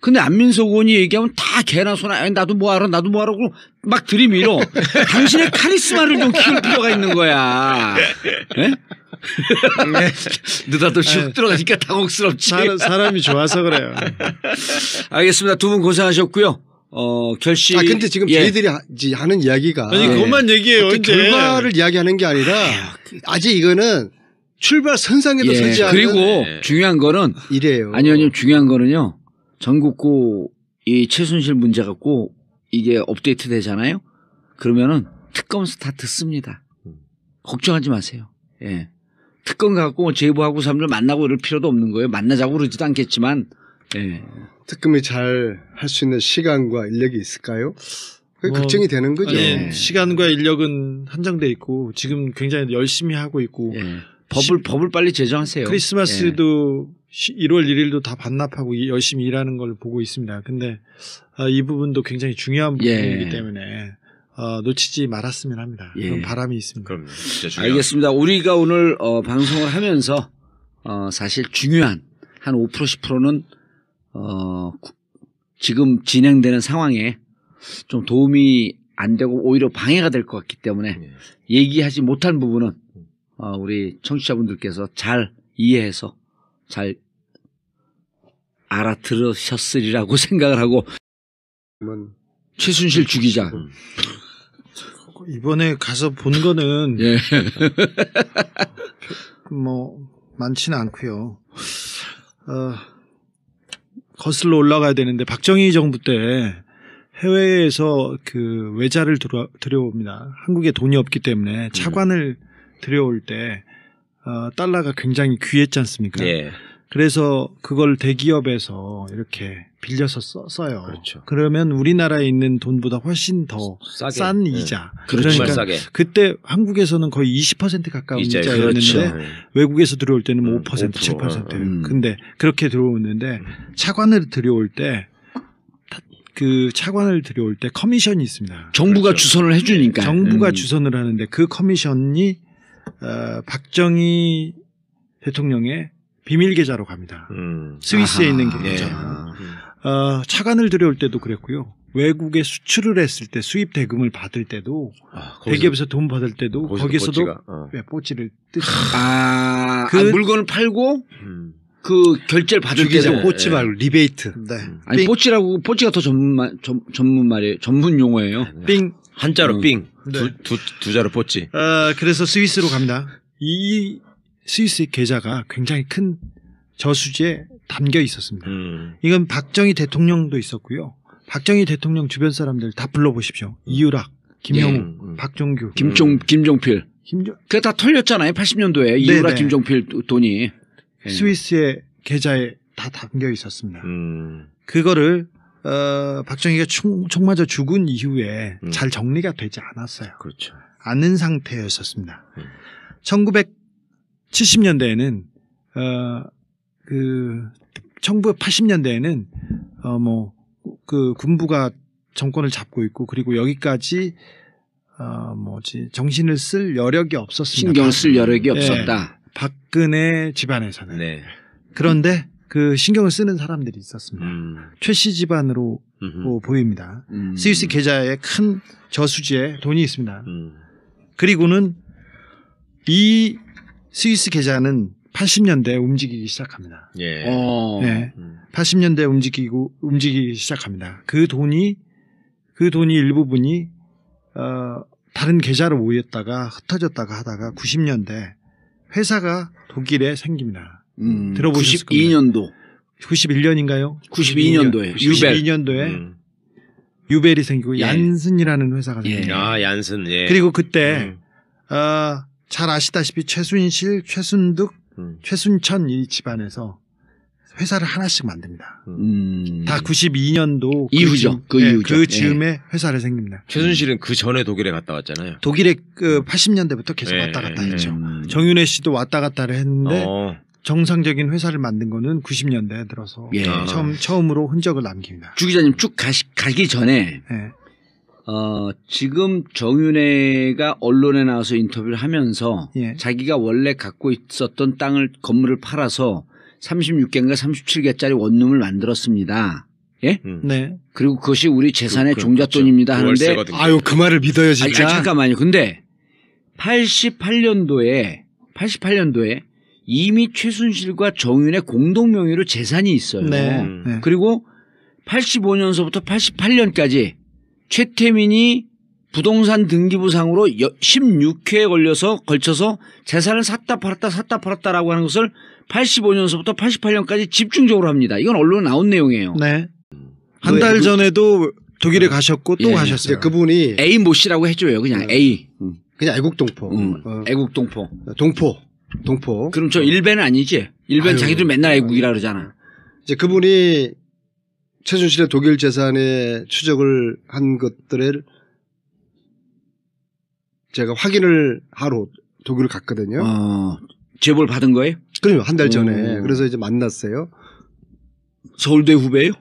근데 안민석 의원이 얘기하면 다 개나 소나 나도 뭐하러 그러고 막 들이밀어. 당신의 카리스마를 좀 키울 필요가 있는 거야. 네? 느닷없이 쑥 들어가니까 당혹스럽지. 사람이 좋아서 그래요. 알겠습니다. 두 분 고생하셨고요. 결실. 근데 지금 저희들이 하는 이야기가. 아니, 그것만 얘기해요. 이제. 결과를 이야기하는 게 아니라 아직 이거는 출발 선상에도 서지 않는. 그리고 중요한 거는 이래요. 아니요. 중요한 거는요. 전국구 이 최순실 문제 갖고 이게 업데이트 되잖아요. 그러면은 특검에서 다 듣습니다. 걱정하지 마세요. 예. 특검 갖고 제보하고 사람들 만나고 이럴 필요도 없는 거예요. 만나자고 그러지도 않겠지만. 예. 특검이 잘 할 수 있는 시간과 인력이 있을까요? 그게 걱정이 되는 거죠. 시간과 인력은 한정돼 있고 지금 굉장히 열심히 하고 있고 법을 빨리 제정하세요. 크리스마스도 1월 1일도 다 반납하고 열심히 일하는 걸 보고 있습니다. 근데 이 부분도 굉장히 중요한 부분이기 때문에 놓치지 말았으면 합니다. 그런 바람이 있습니다. 그럼 진짜 알겠습니다. 우리가 오늘 방송을 하면서 사실 중요한 한 5% 10%는 지금 진행되는 상황에 좀 도움이 안 되고 오히려 방해가 될 것 같기 때문에 얘기하지 못한 부분은 우리 청취자분들께서 잘 이해해서 잘 알아들으셨으리라고 생각을 하고 최순실 주기자. 이번에 가서 본 거는 예. 뭐 많지는 않고요. 거슬러 올라가야 되는데 박정희 정부 때 해외에서 그 외자를 들여옵니다. 한국에 돈이 없기 때문에 차관을 들여올 때 달러가 굉장히 귀했지 않습니까? 예. 그래서 그걸 대기업에서 이렇게 빌려서 써요. 그렇죠. 그러면 우리나라에 있는 돈보다 훨씬 더 싼 이자. 그러니까 싸게. 그때 한국에서는 거의 20% 가까운 이자였는데 그렇죠. 외국에서 들어올 때는 뭐 5%, 7%. 근데 그렇게 들어오는데 차관을 들여올 때 그 차관을 들여올 때 커미션이 있습니다. 정부가 그렇죠. 주선을 해주니까. 정부가 주선을 하는데 그 커미션이 박정희 대통령의 비밀 계좌로 갑니다. 스위스에 있는 계좌. 차관을 들여올 때도 그랬고요. 외국에 수출을 했을 때 수입 대금을 받을 때도 대기업에서 돈 받을 때도 거기서도 뽀찌를 뜯습니다. 물건을 팔고 그 결제를 받을 때도 뽀찌 말고 리베이트. 네. 아니 뽀찌라고 뽀찌가 더 전문 말이에요. 전문 용어예요. 삥 한자로 삥. 네. 두 자로 뽀찌. 그래서 스위스로 갑니다. 이 스위스 계좌가 굉장히 큰 저수지에 담겨 있었습니다. 이건 박정희 대통령도 있었고요. 박정희 대통령 주변 사람들 다 불러보십시오. 이유락, 김영우, 박종규, 김종필. 그게 다 털렸잖아요. 80년도에 이유락, 김종필 돈이. 스위스의 계좌에 다 담겨 있었습니다. 그거를 박정희가 총 맞아 죽은 이후에 잘 정리가 되지 않았어요. 그렇죠. 않은 상태였었습니다. 1970년대에는 1980년대에는 그 군부가 정권을 잡고 있고 그리고 여기까지 정신을 쓸 여력이 없었습니다. 신경을 쓸 여력이 없었다. 박근혜 집안에서는. 네. 그런데 그 신경을 쓰는 사람들이 있었습니다. 최씨 집안으로 보입니다. 스위스 계좌에 큰 저수지에 돈이 있습니다. 그리고는 이 스위스 계좌는 80년대에 움직이기 시작합니다. 예. 네. 80년대에 움직이기 시작합니다. 그 돈이 일부분이 다른 계좌로 모였다가 흩어졌다가 하다가 90년대 회사가 독일에 생깁니다. 들어보셨을 겁니다. 92년도. 91년인가요? 92년도에. 92년도에 유벨이 생기고 얀슨이라는 회사가 생깁니다. 얀슨. 예. 그리고 그때 잘 아시다시피 최순실, 최순득, 최순천 이 집안에서 회사를 하나씩 만듭니다. 다 92년도 이후죠. 그 즈음에 회사를 생깁니다. 최순실은 그 전에 독일에 갔다 왔잖아요. 독일에 80년대부터 계속 왔다 갔다 했죠. 정윤회 씨도 왔다 갔다를 했는데 정상적인 회사를 만든 거는 90년대에 들어서 처음으로 흔적을 남깁니다. 주 기자님 쭉 가기 전에 지금 정윤회가 언론에 나와서 인터뷰를 하면서 자기가 원래 갖고 있었던 건물을 팔아서 36개인가 37개짜리 원룸을 만들었습니다. 예? 네. 그리고 그것이 우리 재산의 종잣돈입니다 하는데 아유 그 말을 믿어요 진짜. 잠깐만요. 근데 88년도에 이미 최순실과 정윤의 공동 명의로 재산이 있어요. 네. 그리고 85년서부터 88년까지 최태민이 부동산 등기부상으로 16회에 걸쳐서 재산을 샀다 팔았다라고 하는 것을 85년서부터 88년까지 집중적으로 합니다. 이건 언론에 나온 내용이에요. 네. 한 달 전에도 독일에 가셨고 또 가셨어요. 그분이 A 모 씨라고 해줘요. 그냥 A. 그냥 애국동포. 애국동포. 동포. 그럼 저 일베는 아니지? 일베는 자기들 맨날 애국이라 그러잖아. 이제 그분이 최순실의 독일 재산의 추적을 한 것들을 제가 확인을 하러 독일을 갔거든요. 제보를 받은 거예요? 그럼요. 한 달 전에. 그래서 이제 만났어요. 서울대 후배예요?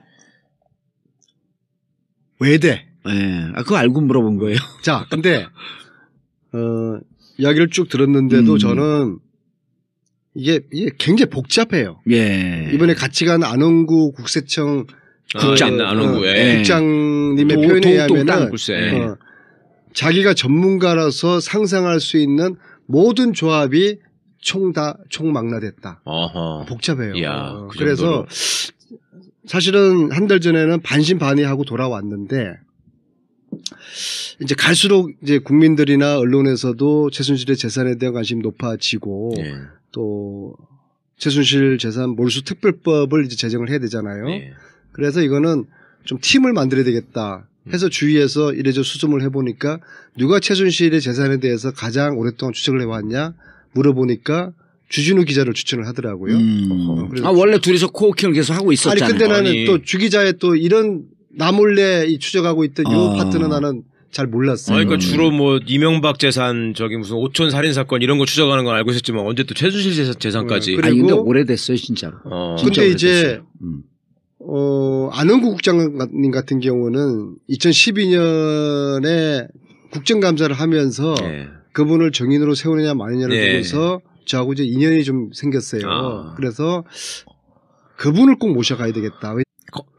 외대. 네. 그거 알고 물어본 거예요. 자, 근데 이야기를 쭉 들었는데도 저는 이게 굉장히 복잡해요. 예. 이번에 같이 간 안원구 국세청 국장님의 표현에 의하면은 자기가 전문가라서 상상할 수 있는 모든 조합이 총망라됐다. 복잡해요. 이야, 그래서 사실은 한 달 전에는 반신반의하고 돌아왔는데 이제 갈수록 이제 국민들이나 언론에서도 최순실의 재산에 대한 관심이 높아지고 또 최순실 재산 몰수 특별법을 이제 제정을 해야 되잖아요. 그래서 이거는 좀 팀을 만들어야 되겠다 해서 주위에서 이래저 수습을 해보니까 누가 최순실의 재산에 대해서 가장 오랫동안 추적을 해왔냐 물어보니까 주진우 기자를 추천을 하더라고요. 원래 둘이서 코워킹을 계속 하고 있었잖아요. 아니 근데 나는 또 주 기자의 또 이런 나 몰래 추적하고 있던 이 파트는 나는 잘 몰랐어요. 그러니까 주로 뭐 이명박 재산 저기 무슨 오촌 살인 사건 이런 거 추적하는 건 알고 있었지만 언제 또 최순실 재산까지. 아니 근데 오래됐어요 진짜로. 근데 이제 안흥구 국장님 같은 경우는 2012년에 국정감사를 하면서 그분을 정인으로 세우느냐 마느냐를 두고서 저하고 이제 인연이 좀 생겼어요. 그래서 그분을 꼭 모셔가야 되겠다.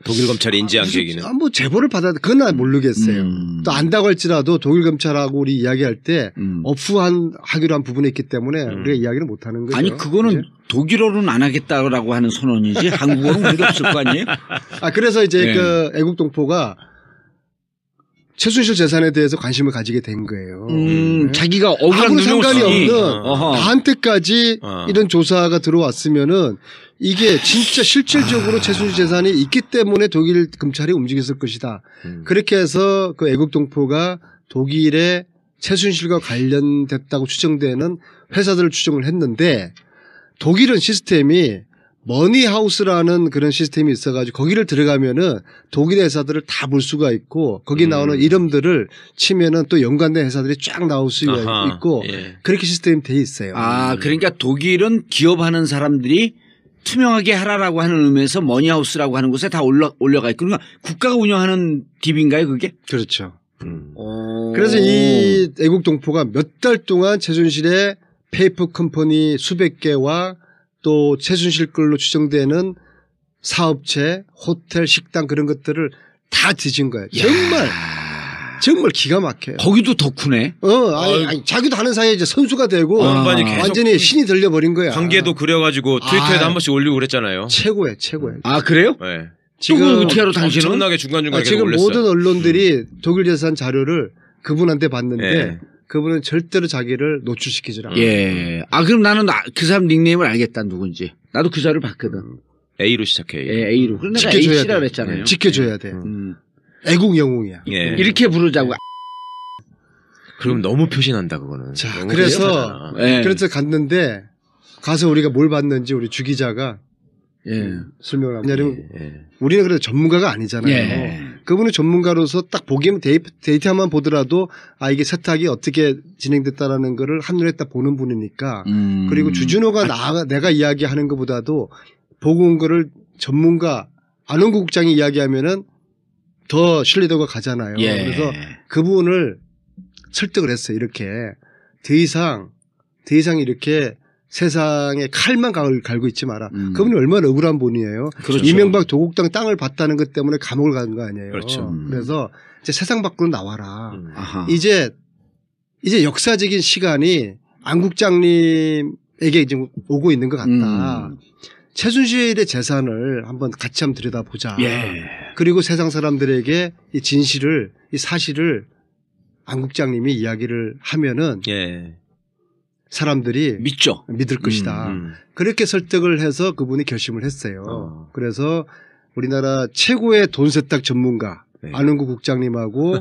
독일 검찰이 인지한 계기는 뭐 제보를 받아 그건 난 모르겠어요. 또 안다고 할지라도 독일 검찰하고 우리 이야기할 때 하기로 한 부분이 있기 때문에 우리가 이야기를 못 하는 거죠. 아니 그거는 이제? 독일어로는 안 하겠다라고 하는 선언이지 한국어는 그게 없을 거 아니에요? 그래서 이제 그 애국동포가 최순실 재산에 대해서 관심을 가지게 된 거예요. 자기가 억울한 상관이 없는 나한테까지 이런 조사가 들어왔으면은 이게 진짜 실질적으로 최순실 재산이 있기 때문에 독일 검찰이 움직였을 것이다. 그렇게 해서 그 애국동포가 독일의 최순실과 관련됐다고 추정되는 회사들을 추정을 했는데 독일은 시스템이 머니하우스라는 그런 시스템이 있어가지고 거기를 들어가면은 독일의 회사들을 다 볼 수가 있고 거기 나오는 이름들을 치면은 또 연관된 회사들이 쫙 나올 수가 있고 그렇게 시스템이 돼 있어요. 그러니까 독일은 기업하는 사람들이 투명하게 하라라고 하는 의미에서 머니하우스라고 하는 곳에 다 올려가 있고 그러니까 국가가 운영하는 딥인가요 그게? 그렇죠. 그래서 이 애국동포가 몇 달 동안 최순실의 페이퍼 컴퍼니 수백 개와 또 최순실 걸로 추정되는 사업체, 호텔, 식당 그런 것들을 다 뒤진 거예요. 정말 기가 막혀요. 거기도 덕후네. 아니, 자기도 하는 사이에 이제 선수가 되고 완전히 신이 들려버린 거야. 관계도 그려가지고 트위터에도 한 번씩 올리고 그랬잖아요. 최고예요. 그래요? 네. 지금 어떻게 알아 당신은? 엄청나게 중간중간에 지금 올렸어요. 모든 언론들이 독일 재산 자료를 그분한테 봤는데 그분은 절대로 자기를 노출시키지 않아요. 그럼 나는 그 사람 닉네임을 알겠다 누군지. 나도 그 자료를 봤거든. A로 시작해. A로. 그런데 내가 H라 그랬잖아요. 지켜줘야 돼. 애국 영웅이야. 이렇게 부르자고. 그럼 너무 표시난다 그거는. 자, 그래서 갔는데 가서 우리가 뭘 봤는지 우리 주 기자가 설명을 합니다. 왜냐하면 우리는 그래도 전문가가 아니잖아요. 그분은 전문가로서 딱 보기에는 데이터만 보더라도 이게 세탁이 어떻게 진행됐다라는 거를 한눈에 딱 보는 분이니까 그리고 주진호가 내가 이야기하는 것보다도 보고 온 거를 전문가 안흥구 국장이 이야기하면은 더 신뢰도가 가잖아요. 그래서 그분을 설득을 했어요. 이렇게 더 이상 이렇게 세상에 칼만 갈고 있지 마라. 그분이 얼마나 억울한 분이에요. 그렇죠. 이명박 도곡당 땅을 봤다는 것 때문에 감옥을 간 거 아니에요. 그렇죠. 그래서 이제 세상 밖으로 나와라. 이제 역사적인 시간이 안 국장님에게 이제 오고 있는 것 같다. 최순실의 재산을 한번 같이 한번 들여다보자. 그리고 세상 사람들에게 이 진실을, 이 사실을 안 국장님이 이야기를 하면은 사람들이 믿을 것이다. 그렇게 설득을 해서 그분이 결심을 했어요. 그래서 우리나라 최고의 돈 세탁 전문가 안흥구 국장님하고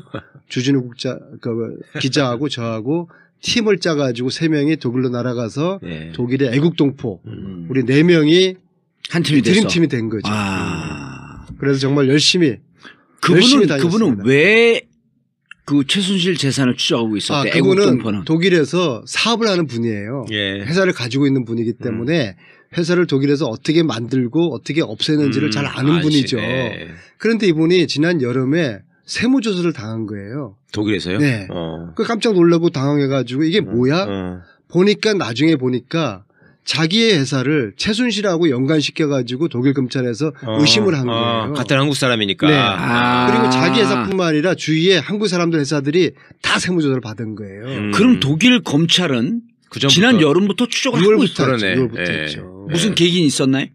주진우 기자하고 저하고 팀을 짜가지고 3명이 독일로 날아가서 독일의 애국동포 우리 4명이 한 팀이 드림팀이 된 거죠. 그래서 정말 열심히 다녔습니다. 그분은 왜 그 최순실 재산을 추적하고 있었대? 그분은 독일에서 사업을 하는 분이에요. 회사를 가지고 있는 분이기 때문에 회사를 독일에서 어떻게 만들고 어떻게 없애는지를 잘 아는 분이죠. 그런데 이분이 지난 여름에 세무조사를 당한 거예요. 독일에서요? 네. 그 깜짝 놀라고 당황해가지고 이게 뭐야? 나중에 보니까 자기의 회사를 최순실하고 연관시켜가지고 독일 검찰에서 의심을 한 거예요. 같은 한국 사람이니까. 그리고 자기 회사뿐만 아니라 주위에 한국 사람들 회사들이 다 세무조사를 받은 거예요. 그럼 독일 검찰은 지난 여름부터 추적을 하고 있었죠. 6월부터 했죠. 무슨 계기는 있었나요?